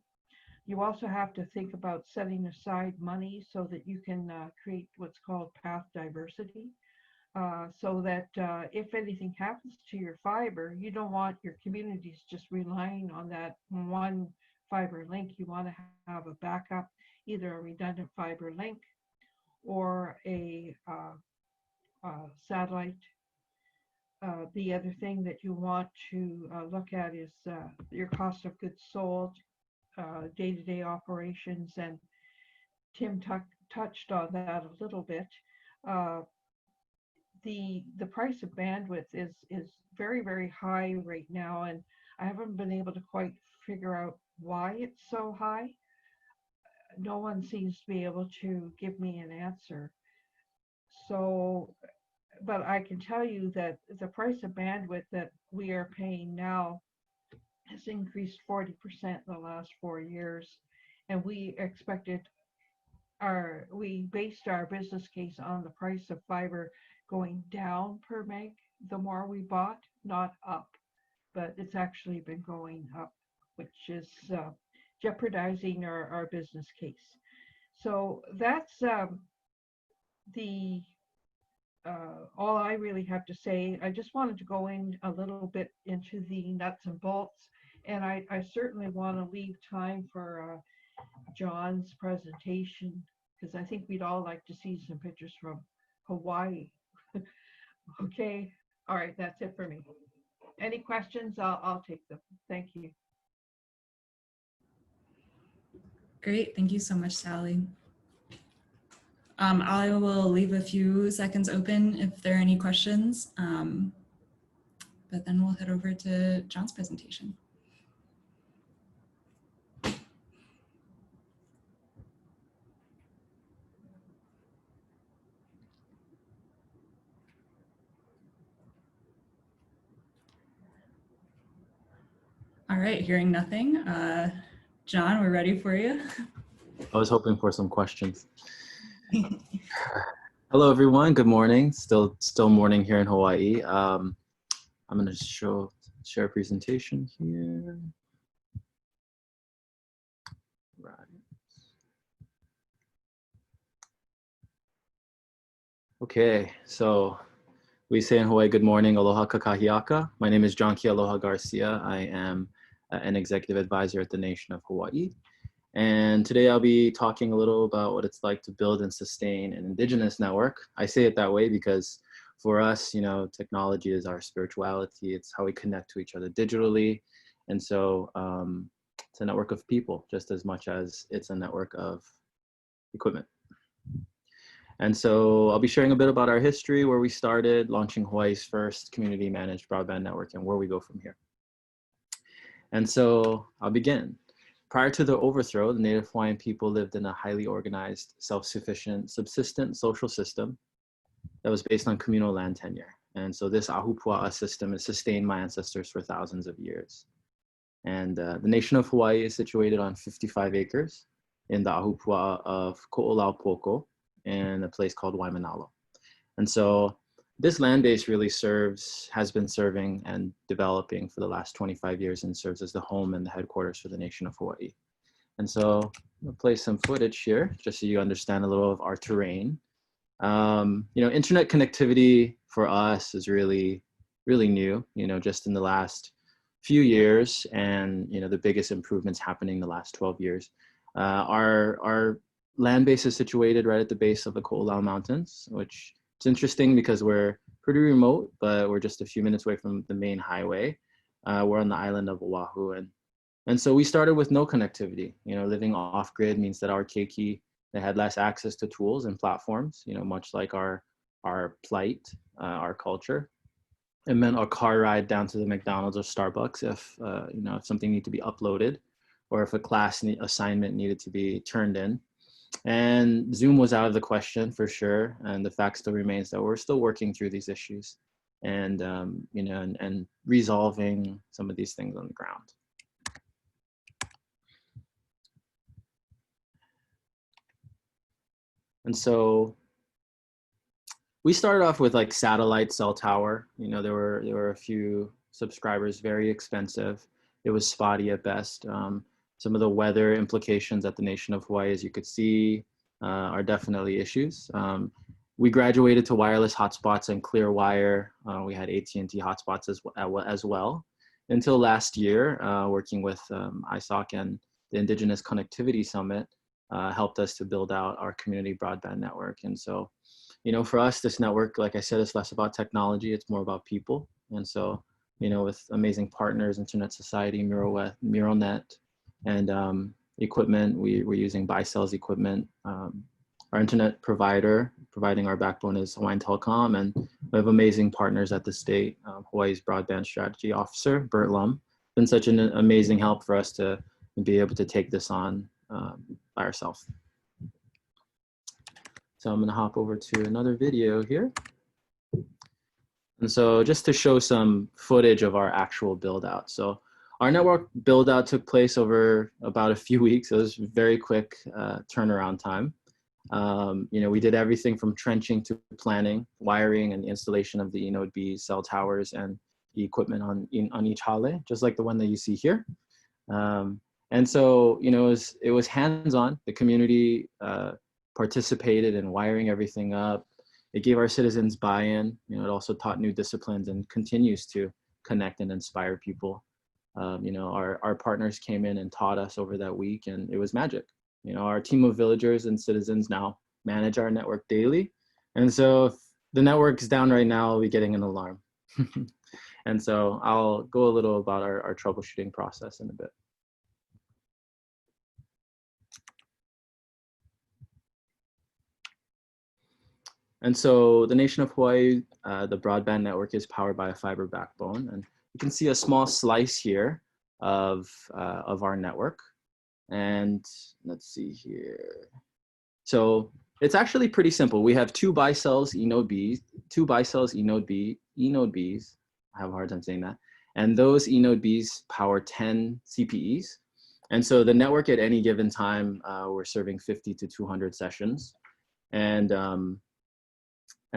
You also have to think about setting aside money so that you can create what's called path diversity, so that if anything happens to your fiber, you don't want your communities just relying on that one fiber link. You want to have a backup, either a redundant fiber link or a satellite. The other thing that you want to look at is your cost of goods sold, day-to-day operations, and Tim touched on that a little bit. The price of bandwidth is very, very high right now, and I haven't been able to quite figure out why it's so high. No one seems to be able to give me an answer. So, but I can tell you that the price of bandwidth that we are paying now has increased 40% in the last 4 years, and we based our business case on the price of fiber going down per meg the more we bought, not up, but it's actually been going up, which is jeopardizing our business case. So that's all I really have to say. I just wanted to go in a little bit into the nuts and bolts, and I certainly want to leave time for John's presentation, because I think we'd all like to see some pictures from Hawaii. Okay, all right, that's it for me. Any questions? I'll take them. Thank you. Great, thank you so much, Sally. I will leave a few seconds open if there are any questions, but then we'll head over to John's presentation. All right, hearing nothing. John, we're ready for you. I was hoping for some questions. Hello, everyone. Good morning. Still morning here in Hawaii. I'm going to share a presentation here. Right. Okay, so we say in Hawaii, good morning, aloha kakahiaka. My name is John Aloha Garcia. I am an executive advisor at the Nation of Hawaii. And today I'll be talking a little about what it's like to build and sustain an Indigenous network. I say it that way because for us, you know, technology is our spirituality. It's how we connect to each other digitally. And so it's a network of people just as much as it's a network of equipment. And so I'll be sharing a bit about our history, where we started, launching Hawaii's first community managed broadband network, and where we go from here. And so I'll begin. Prior to the overthrow, the Native Hawaiian people lived in a highly organized, self-sufficient, subsistent social system that was based on communal land tenure. And so this ahupua'a system has sustained my ancestors for thousands of years. And the nation of Hawaii is situated on 55 acres in the ahupua'a of Ko'olaupoko in a place called Waimanalo. And so this land base really has been serving and developing for the last 25 years and serves as the home and the headquarters for the nation of Hawaii. And so I'm gonna play some footage here just so you understand a little of our terrain. You know, internet connectivity for us is really, really new, you know, just in the last few years, and, you know, the biggest improvements happening the last 12 years. Our land base is situated right at the base of the Ko'olau Mountains, which it's interesting because we're pretty remote, but we're just a few minutes away from the main highway. We're on the island of Oahu, and so we started with no connectivity. You know, living off grid means that our keiki, they had less access to tools and platforms. You know, much like our plight, our culture. It meant a car ride down to the McDonald's or Starbucks if you know, if something needed to be uploaded, or if a class assignment needed to be turned in. And Zoom was out of the question for sure. And the fact still remains that we're still working through these issues and, you know, and resolving some of these things on the ground. And so we started off with like satellite cell tower. You know, there were a few subscribers, very expensive. It was spotty at best. Some of the weather implications at the nation of Hawaii, as you could see, are definitely issues. We graduated to wireless hotspots and clear wire. We had AT&T hotspots as well until last year, working with ISOC and the Indigenous Connectivity Summit helped us to build out our community broadband network. And so, you know, for us, this network, like I said, is less about technology, it's more about people. And so, you know, with amazing partners, Internet Society, MuralNet, and equipment, we're using BiCell's equipment. Our internet provider providing our backbone is Hawaiian Telecom, and we have amazing partners at the state. Hawaii's Broadband Strategy Officer, Bert Lum, been such an amazing help for us to be able to take this on by ourselves. So I'm gonna hop over to another video here. And so just to show some footage of our actual build out. So our network build out took place over about a few weeks. It was very quick turnaround time. You know, we did everything from trenching to planning, wiring, and the installation of the eNode B cell towers and the equipment on each hale, just like the one that you see here. And so, you know, it was hands-on. The community participated in wiring everything up. It gave our citizens buy-in. You know, it also taught new disciplines and continues to connect and inspire people. You know, our partners came in and taught us over that week, and it was magic. You know, our team of villagers and citizens now manage our network daily. And so if the network's down right now, I'll be getting an alarm. And so I'll go a little about our troubleshooting process in a bit. And so the nation of Hawaii, the broadband network is powered by a fiber backbone. And you can see a small slice here of our network. And let's see here. So it's actually pretty simple. We have two bicells, enode Bs, enode Bs. I have a hard time saying that. And those enode Bs power 10 CPEs. And so the network at any given time, we're serving 50 to 200 sessions. And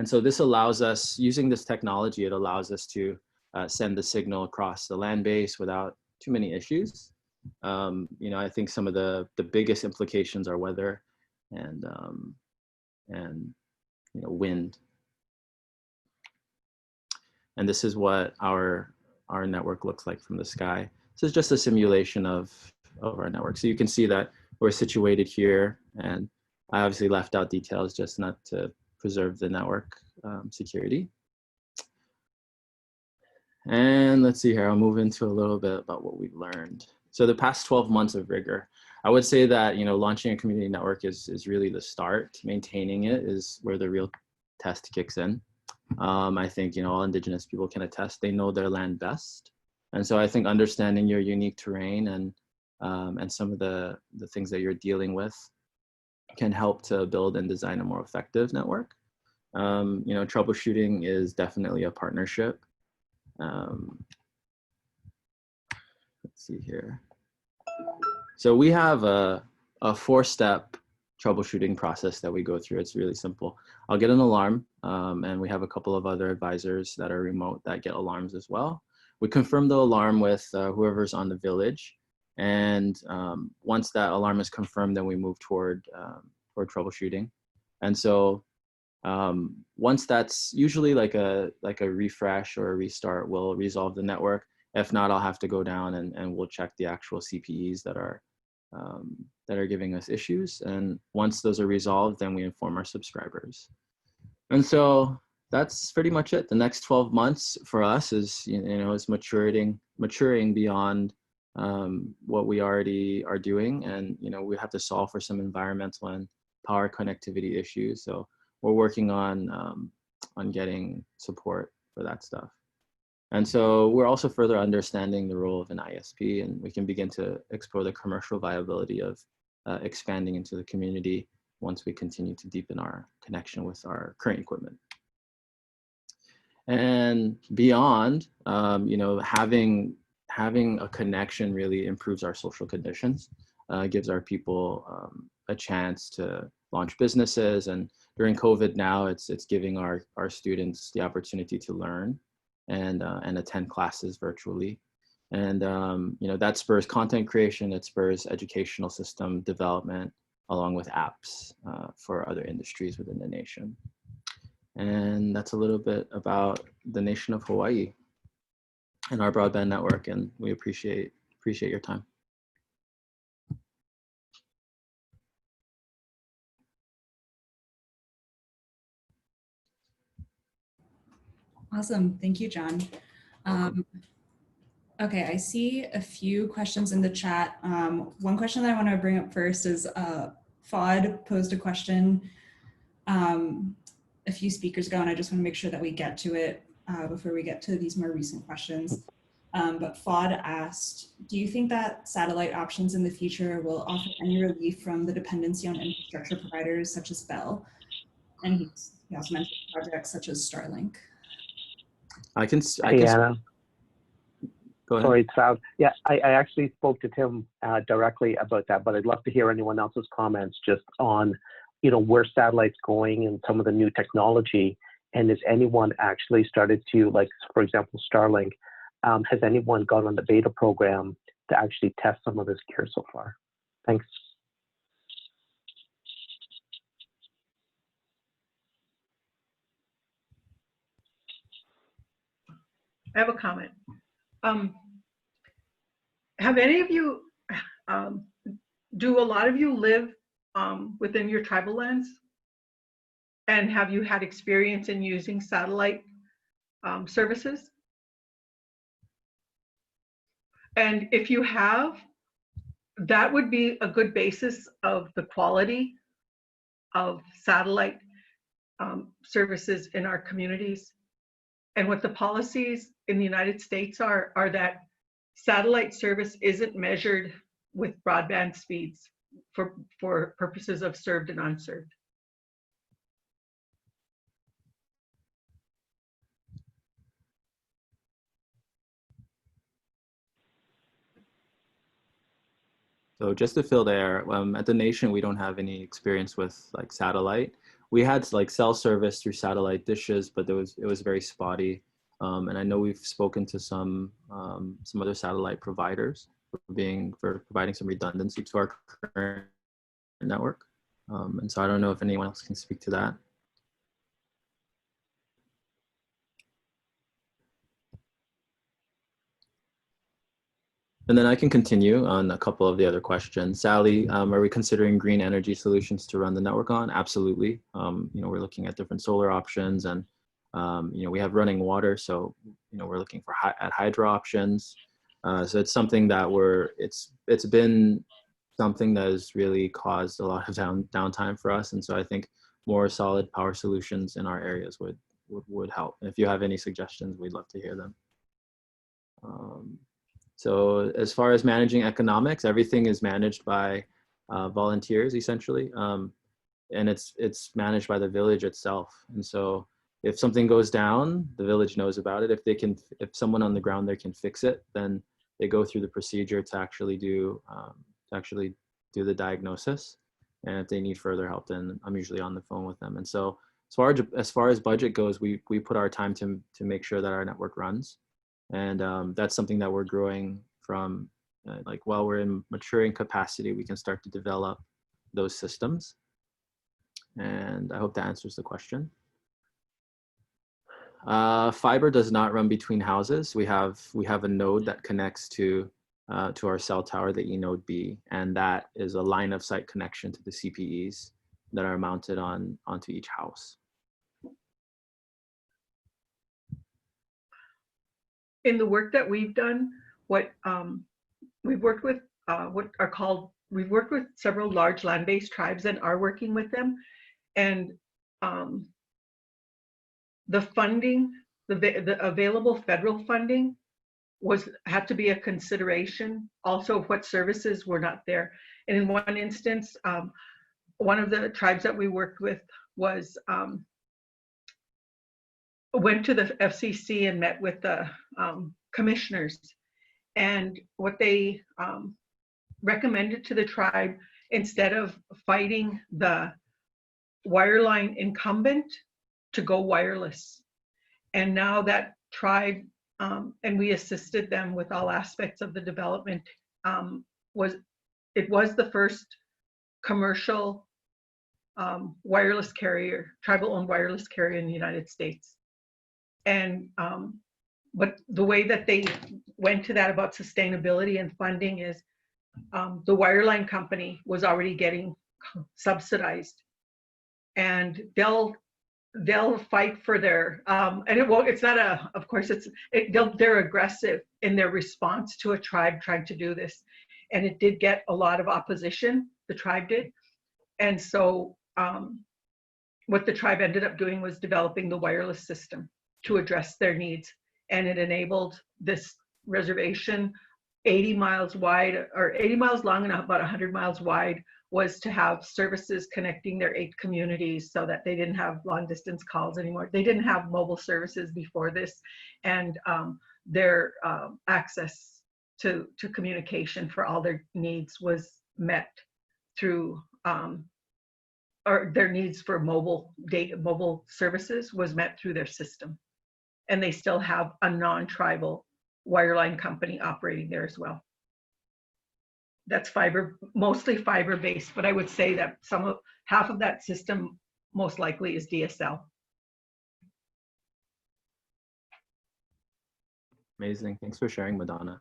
so this allows us, using this technology, it allows us to send the signal across the land base without too many issues. You know, I think some of the biggest implications are weather and you know, wind. And this is what our network looks like from the sky. This is just a simulation of our network. So you can see that we're situated here, and I obviously left out details just not to preserve the network security. And let's see here, I'll move into a little bit about what we've learned. So the past 12 months of rigor, I would say that, you know, launching a community network is really the start. Maintaining it is where the real test kicks in. I think, you know, all Indigenous people can attest, they know their land best. And so I think understanding your unique terrain and some of the things that you're dealing with can help to build and design a more effective network. You know, troubleshooting is definitely a partnership. Let's see here. So we have a 4-step troubleshooting process that we go through. It's really simple. I'll get an alarm, and we have a couple of other advisors that are remote that get alarms as well. We confirm the alarm with whoever's on the village. And once that alarm is confirmed, then we move toward troubleshooting. And so once that's usually like a refresh or a restart, we'll resolve the network. If not, I'll have to go down and we'll check the actual CPEs that are giving us issues. And once those are resolved, then we inform our subscribers. And so that's pretty much it. The next 12 months for us is, you know, is maturing beyond what we already are doing. And, you know, we have to solve for some environmental and power connectivity issues. So we're working on getting support for that stuff. And so we're also further understanding the role of an ISP, and we can begin to explore the commercial viability of expanding into the community once we continue to deepen our connection with our current equipment. And beyond, you know, having a connection really improves our social conditions, gives our people a chance to launch businesses. And during COVID now, it's giving our students the opportunity to learn and attend classes virtually. And you know, that spurs content creation, it spurs educational system development, along with apps for other industries within the nation. And that's a little bit about the nation of Hawaii and our broadband network, and we appreciate your time. Awesome. Thank you, John. Okay, I see a few questions in the chat. One question that I want to bring up first is FOD posed a question a few speakers ago, and I just want to make sure that we get to it before we get to these more recent questions. But FOD asked, do you think that satellite options in the future will offer any relief from the dependency on infrastructure providers such as Bell? And he also mentioned projects such as Starlink. I can go ahead. Sorry, Sav. Yeah, I actually spoke to Tim directly about that, but I'd love to hear anyone else's comments just on, you know, where satellites going and some of the new technology. And has anyone actually started to, like, for example, Starlink, has anyone gone on the beta program to actually test some of this gear so far? Thanks. I have a comment. Have any of you, do a lot of you live within your tribal lands? And have you had experience in using satellite services? And if you have, that would be a good basis of the quality of satellite services in our communities. And what the policies in the United States are that satellite service isn't measured with broadband speeds for purposes of served and unserved. So just to fill there, at the nation, we don't have any experience with like satellite. We had like cell service through satellite dishes, but it was very spotty. And I know we've spoken to some other satellite providers for providing some redundancy to our current network. And so I don't know if anyone else can speak to that. And then I can continue on a couple of the other questions. Sally, are we considering green energy solutions to run the network on? Absolutely. We're looking at different solar options, and we have running water, so we're looking for at hydro options. So it's something that it's been something that has really caused a lot of downtime for us, and so I think more solid power solutions in our areas would help. And if you have any suggestions, we'd love to hear them. So as far as managing economics, everything is managed by volunteers essentially, and it's managed by the village itself. And so if something goes down, the village knows about it. If someone on the ground there can fix it, then they go through the procedure to actually do the diagnosis. And if they need further help, then I'm usually on the phone with them. And so as far as budget goes, we put our time to make sure that our network runs. And that's something that we're growing from, while we're in maturing capacity, we can start to develop those systems. And I hope that answers the question. Fiber does not run between houses. We have a node that connects to our cell tower, the eNode B, and that is a line of sight connection to the CPEs that are mounted onto each house. In the work that we've done, we've worked with we've worked with several large land-based tribes and are working with them, and the funding, the available federal funding had to be a consideration. Also, what services were not there. And in one instance, one of the tribes that we worked with went to the FCC and met with the commissioners, and what they recommended to the tribe, instead of fighting the wireline incumbent, to go wireless. And now that tribe, and we assisted them with all aspects of the development, was the first commercial wireless carrier, tribal-owned wireless carrier in the United States. And but the way that they went to that about sustainability and funding is the wireline company was already getting subsidized, and they'll fight for their and it's not of course they're aggressive in their response to a tribe trying to do this, and it did get a lot of opposition, the tribe did. And so what the tribe ended up doing was developing the wireless system to address their needs, and it enabled this reservation 80 miles wide, or 80 miles long and about 100 miles wide, was to have services connecting their 8 communities so that they didn't have long distance calls anymore. They didn't have mobile services before this, and their access to communication for all their needs was met through, or their needs for mobile services was met through their system. And they still have a non-tribal wireline company operating there as well. That's mostly fiber-based, but I would say that half of that system most likely is DSL. Amazing, thanks for sharing, Madonna.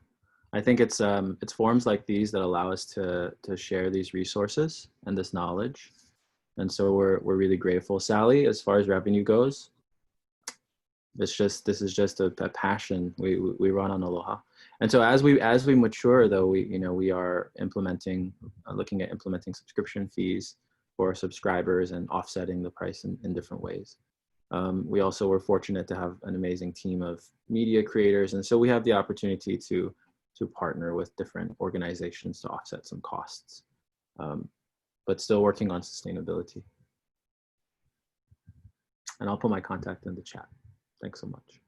I think it's forums like these that allow us to share these resources and this knowledge, and so we're really grateful. Sally, as far as revenue goes, this is just a passion we run on Aloha. And so as we mature, though, we are looking at implementing subscription fees for subscribers and offsetting the price in different ways. We also were fortunate to have an amazing team of media creators. And so we have the opportunity to partner with different organizations to offset some costs, but still working on sustainability. And I'll put my contact in the chat. Thanks so much.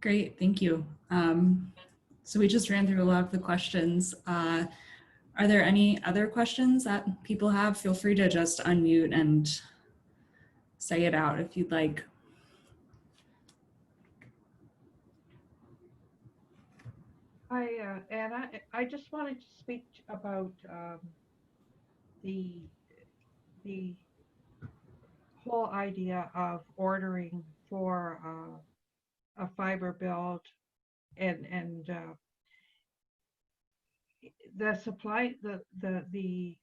Great, thank you. So we just ran through a lot of the questions. Are there any other questions that people have? Feel free to just unmute and say it out if you'd like. Anna, I just wanted to speak about the whole idea of ordering for a fiber build and the supply, the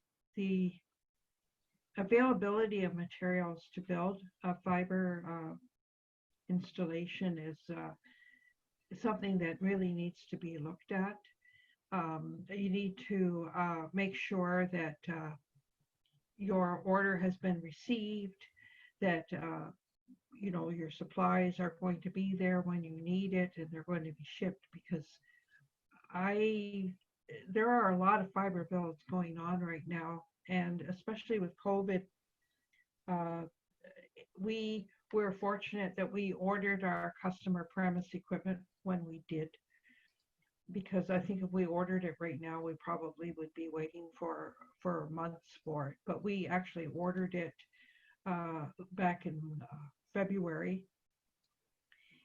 availability of materials to build a fiber installation is something that really needs to be looked at. You need to make sure that your order has been received, that you know, your supplies are going to be there when you need it and they're going to be shipped, because there are a lot of fiber builds going on right now, and especially with COVID, we were fortunate that we ordered our customer premise equipment when we did, because I think if we ordered it right now, we probably would be waiting for months for it. But we actually ordered it back in February.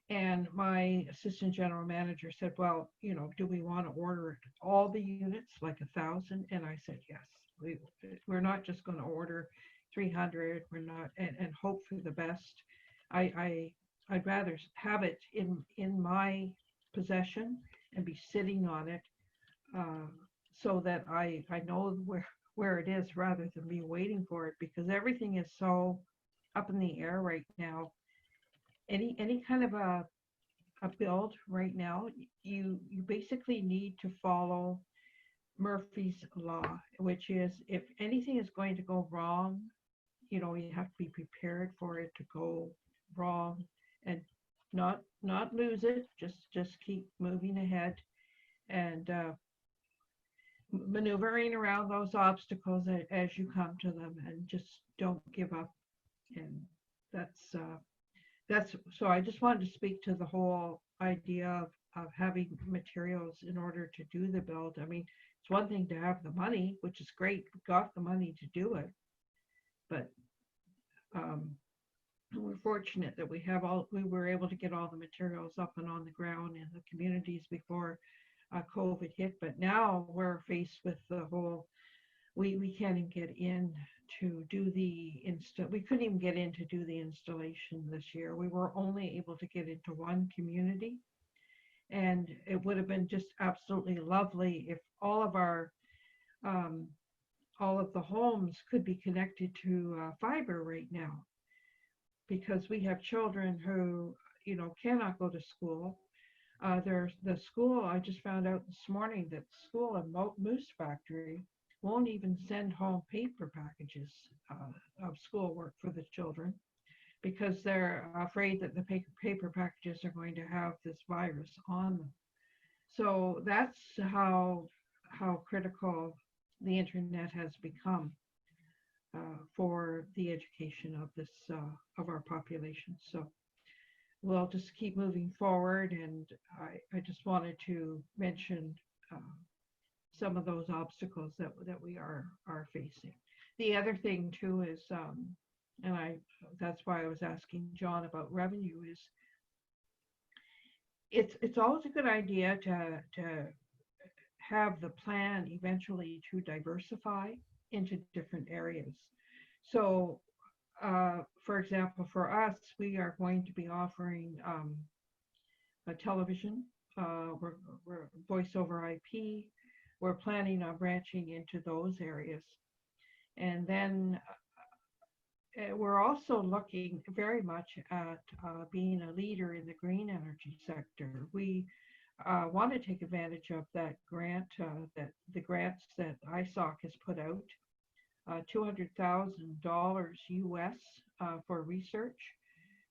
And my assistant general manager said, well, you know, do we want to order all the units, like 1,000? And I said, yes, we're not just going to order 300. We're not, and hope for the best. I'd rather have it in my possession and be sitting on it so that I know where it is, rather than be waiting for it, because everything is so up in the air right now. Any kind of a build right now, you basically need to follow Murphy's Law, which is if anything is going to go wrong, you know, you have to be prepared for it to go wrong and not lose it. Just keep moving ahead and maneuvering around those obstacles as you come to them, and just don't give up. And that's so I just wanted to speak to the whole idea of having materials in order to do the build. I mean, it's one thing to have the money, which is great. We got the money to do it, but we're fortunate that we were able to get all the materials up and on the ground in the communities before COVID hit. But now we're faced with the whole, we can't even get in to do we couldn't even get in to do the installation this year. We were only able to get into one community, and it would have been just absolutely lovely if all of the homes could be connected to fiber right now, because we have children who, you know, cannot go to school. There's the school, I just found out this morning that school in Moose Factory won't even send home paper packages of schoolwork for the children, because they're afraid that the paper packages are going to have this virus on them. So that's how critical the internet has become for the education of of our population. So we'll just keep moving forward, and I just wanted to mention some of those obstacles that we are facing. The other thing too is, and that's why I was asking John about revenue, is it's always a good idea to have the plan eventually to diversify into different areas. So for example, for us, we are going to be offering a television, we're voice over IP. We're planning on branching into those areas. And then we're also looking very much at being a leader in the green energy sector. We want to take advantage of that grant, that the grants that ISOC has put out, $200,000 US for research.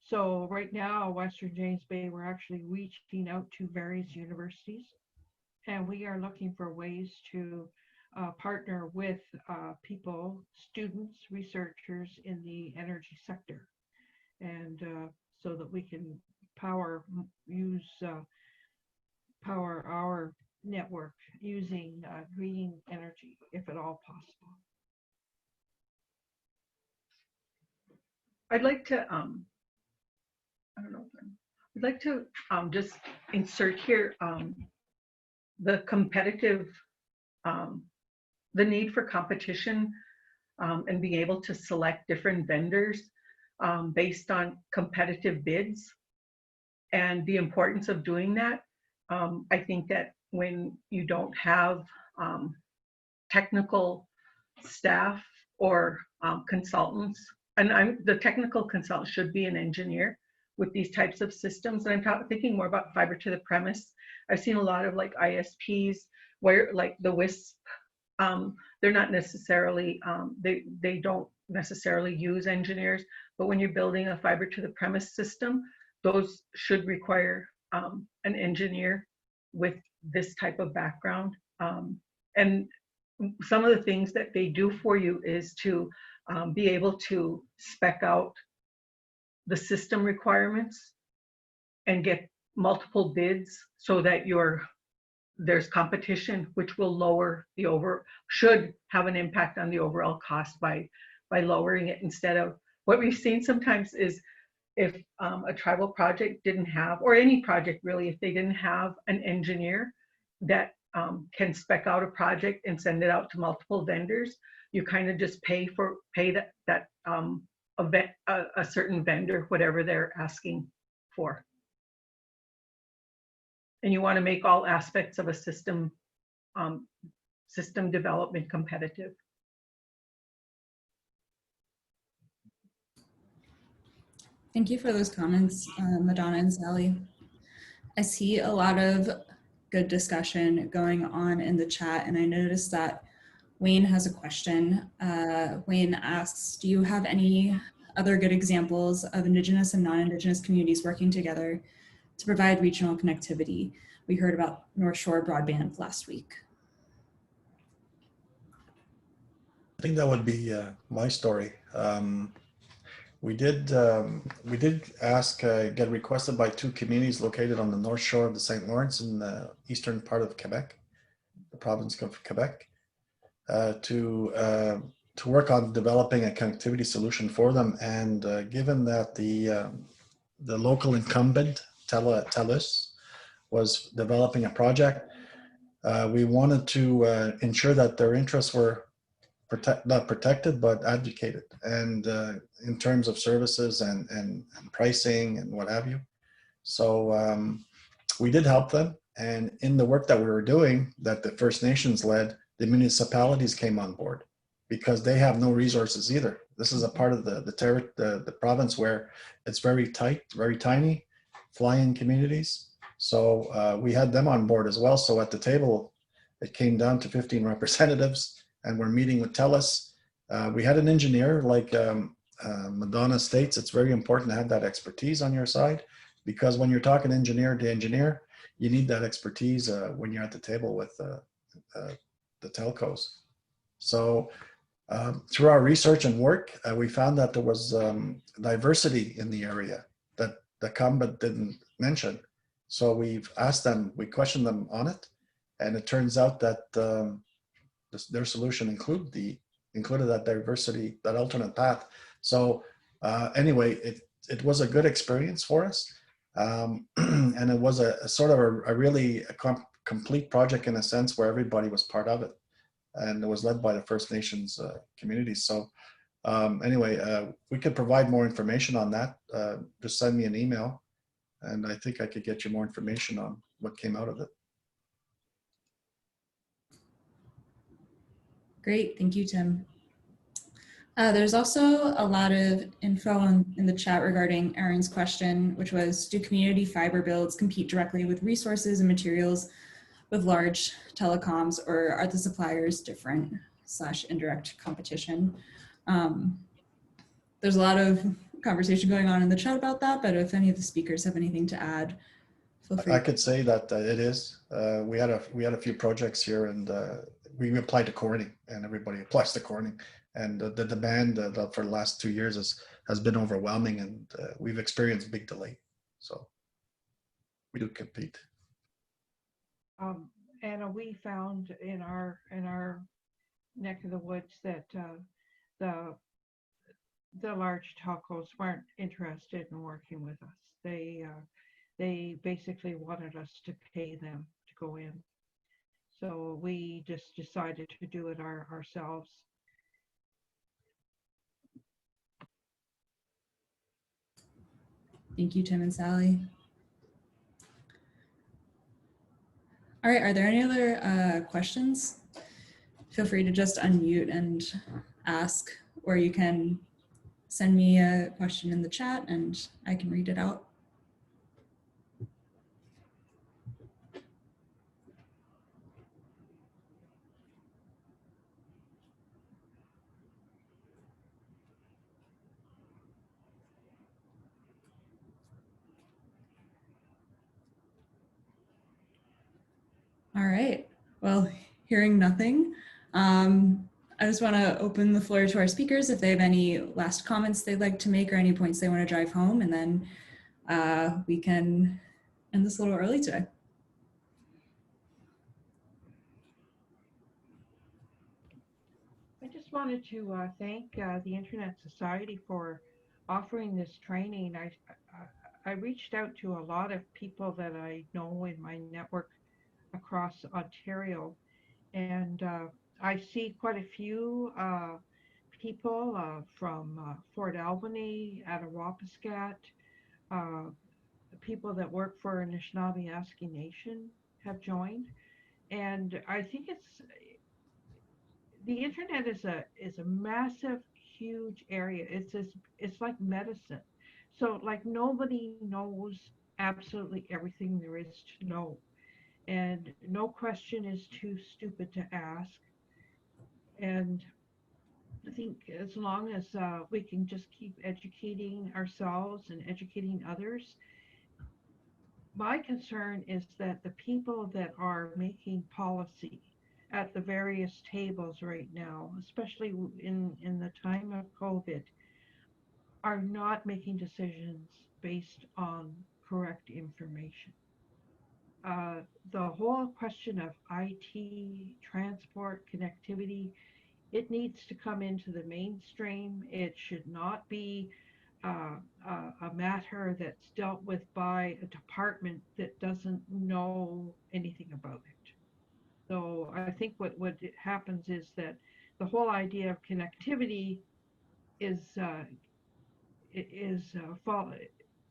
So right now, Western James Bay, we're actually reaching out to various universities, and we are looking for ways to partner with people, students, researchers in the energy sector, and so that we can power our network using green energy, if at all possible. I'd like to, I don't know, I'd like to just insert here the competitive, the need for competition and being able to select different vendors based on competitive bids, and the importance of doing that. I think that when you don't have technical staff or consultants, and the technical consultant should be an engineer with these types of systems. And I'm thinking more about fiber to the premise. I've seen a lot of like ISPs where like the WISP, they're not necessarily, they don't necessarily use engineers, but when you're building a fiber to the premise system, those should require an engineer with this type of background. And some of the things that they do for you is to be able to spec out the system requirements and get multiple bids so that there's competition, which will lower the should have an impact on the overall cost by lowering it, instead of what we've seen sometimes is if a tribal project didn't have, or any project really, if they didn't have an engineer that can spec out a project and send it out to multiple vendors, you kind of just pay that a certain vendor whatever they're asking for. And you want to make all aspects of a system development competitive. Thank you for those comments, Madonna and Sally. I see a lot of good discussion going on in the chat, and I noticed that Wayne has a question. Wayne asks, do you have any other good examples of Indigenous and non-Indigenous communities working together to provide regional connectivity? We heard about North Shore Broadband last week. I think that would be my story. We did get requested by 2 communities located on the North Shore of the St. Lawrence in the eastern part of Quebec, the province of Quebec, to work on developing a connectivity solution for them. And given that the local incumbent, TELUS, was developing a project, we wanted to ensure that their interests were not protected, but advocated, and in terms of services and pricing and what have you. So we did help them. And in the work that we were doing, that the First Nations led, the municipalities came on board because they have no resources either. This is a part of the province where it's very tight, very tiny, fly-in communities. So we had them on board as well. So at the table, it came down to 15 representatives, and we're meeting with TELUS. We had an engineer, like Madonna states, it's very important to have that expertise on your side, because when you're talking engineer to engineer, you need that expertise when you're at the table with the telcos. So through our research and work, we found that there was diversity in the area that the incumbent didn't mention. So we've asked them, we questioned them on it, and it turns out that their solution included that diversity, that alternate path. So anyway, it was a good experience for us. And it was a sort of a really complete project in a sense where everybody was part of it. And it was led by the First Nations communities. So anyway, we could provide more information on that. Just send me an email, and I think I could get you more information on what came out of it. Great, thank you, Tim. There's also a lot of info in the chat regarding Aaron's question, which was, do community fiber builds compete directly with resources and materials with large telecoms, or are the suppliers different / indirect competition? There's a lot of conversation going on in the chat about that, but if any of the speakers have anything to add, feel free. I could say that it is. We had a few projects here, and we applied to Corning, and everybody applies to Corning, and the demand for the last 2 years has been overwhelming, and we've experienced big delay. So we do compete. Anna, we found in our neck of the woods that the large telcos weren't interested in working with us. They basically wanted us to pay them to go in. So we just decided to do it ourselves. Thank you, Tim and Sally. All right, are there any other questions? Feel free to just unmute and ask, or you can send me a question in the chat and I can read it out. All right, well, hearing nothing, I just want to open the floor to our speakers if they have any last comments they'd like to make or any points they want to drive home, and then we can end this a little early today. I just wanted to thank the Internet Society for offering this training. I reached out to a lot of people that I know in my network across Ontario, and I see quite a few people from Fort Albany, Attawapiskat, people that work for Anishinaabe Nation have joined, and I think the internet is a massive, huge area. It's like medicine. So like nobody knows absolutely everything there is to know, and no question is too stupid to ask. And I think as long as we can just keep educating ourselves and educating others, my concern is that the people that are making policy at the various tables right now, especially in the time of COVID, are not making decisions based on correct information. The whole question of IT, transport, connectivity, it needs to come into the mainstream. It should not be a matter that's dealt with by a department that doesn't know anything about it. So I think what happens is that the whole idea of connectivity is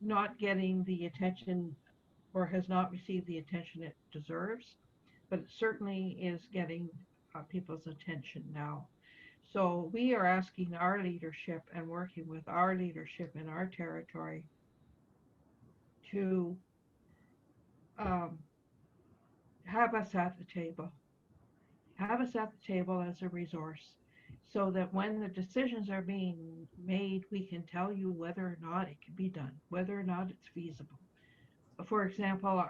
not getting the attention, or has not received the attention it deserves, but it certainly is getting people's attention now. So we are asking our leadership and working with our leadership in our territory to have us at the table. Have us at the table as a resource, so that when the decisions are being made, we can tell you whether or not it can be done, whether or not it's feasible. For example,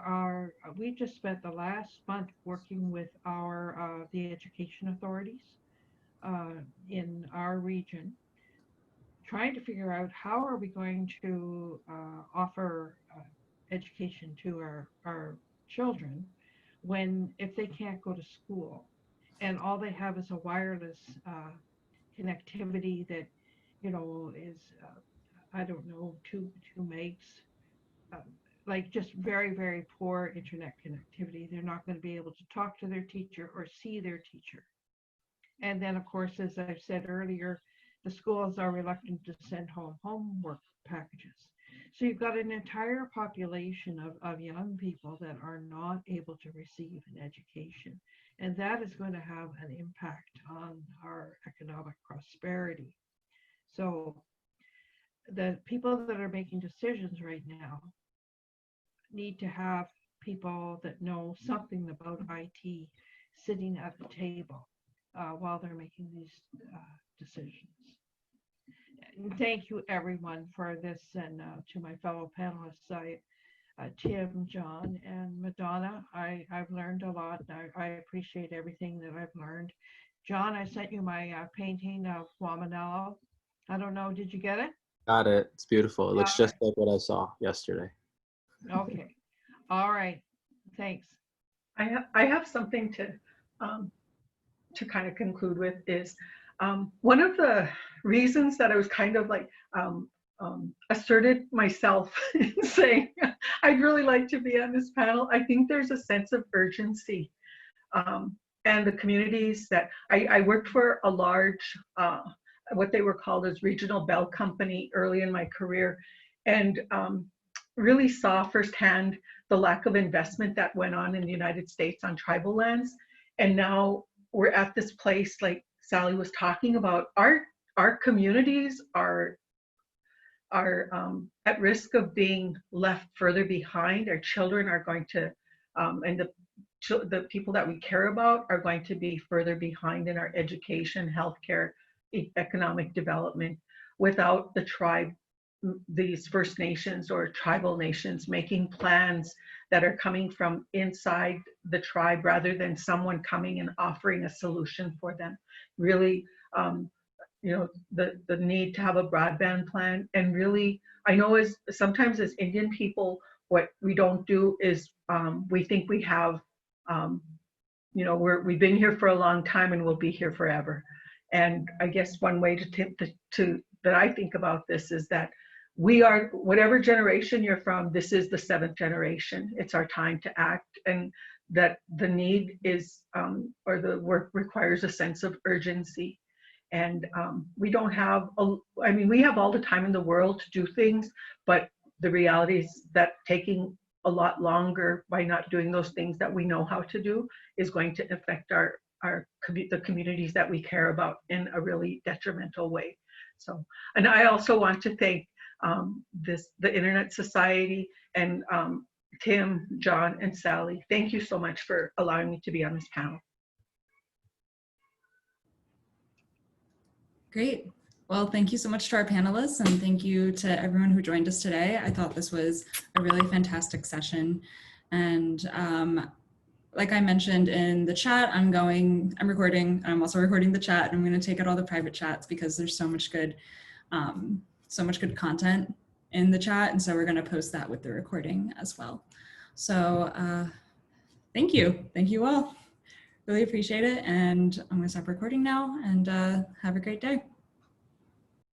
we just spent the last month working with the education authorities in our region, trying to figure out how are we going to offer education to our children if they can't go to school and all they have is a wireless connectivity that is I don't know, 2 megs, like just very, very poor internet connectivity. They're not going to be able to talk to their teacher or see their teacher. And then, of course, as I've said earlier, the schools are reluctant to send home homework packages. So you've got an entire population of young people that are not able to receive an education. And that is going to have an impact on our economic prosperity. So the people that are making decisions right now need to have people that know something about IT sitting at the table while they're making these decisions. And thank you everyone for this, and to my fellow panelists, Tim, John, and Madonna. I've learned a lot. I appreciate everything that I've learned. John, I sent you my painting of Wamanello. I don't know, did you get it? Got it. It's beautiful. It looks just like what I saw yesterday. Okay. All right. Thanks. I have something to kind of conclude with is one of the reasons that I was kind of like asserted myself in saying I'd really like to be on this panel. I think there's a sense of urgency, and the communities that I worked for a large what they were called as regional bell company early in my career, and really saw firsthand the lack of investment that went on in the United States on tribal lands. And now we're at this place, like Sally was talking about, our communities are at risk of being left further behind. Our children are going to, and the people that we care about are going to be further behind in our education, healthcare, economic development without the tribe, these First Nations or tribal nations making plans that are coming from inside the tribe rather than someone coming and offering a solution for them. Really, you know, the need to have a broadband plan. And really, I know as sometimes as Indian people, what we don't do is we think we have, you know, we've been here for a long time and we'll be here forever. And I guess one way that I think about this is that we are, whatever generation you're from, this is the 7th generation. It's our time to act, and that the need is, or the work requires a sense of urgency. And we don't have, I mean, we have all the time in the world to do things, but the reality is that taking a lot longer by not doing those things that we know how to do is going to affect the communities that we care about in a really detrimental way. So, and I also want to thank the Internet Society and Tim, John, and Sally. Thank you so much for allowing me to be on this panel. Great. Well, thank you so much to our panelists, and thank you to everyone who joined us today. I thought this was a really fantastic session. And like I mentioned in the chat, I'm also recording the chat, and I'm going to take out all the private chats because there's so much good content in the chat. And so we're going to post that with the recording as well. So thank you all. Really appreciate it. And I'm going to stop recording now, and have a great day.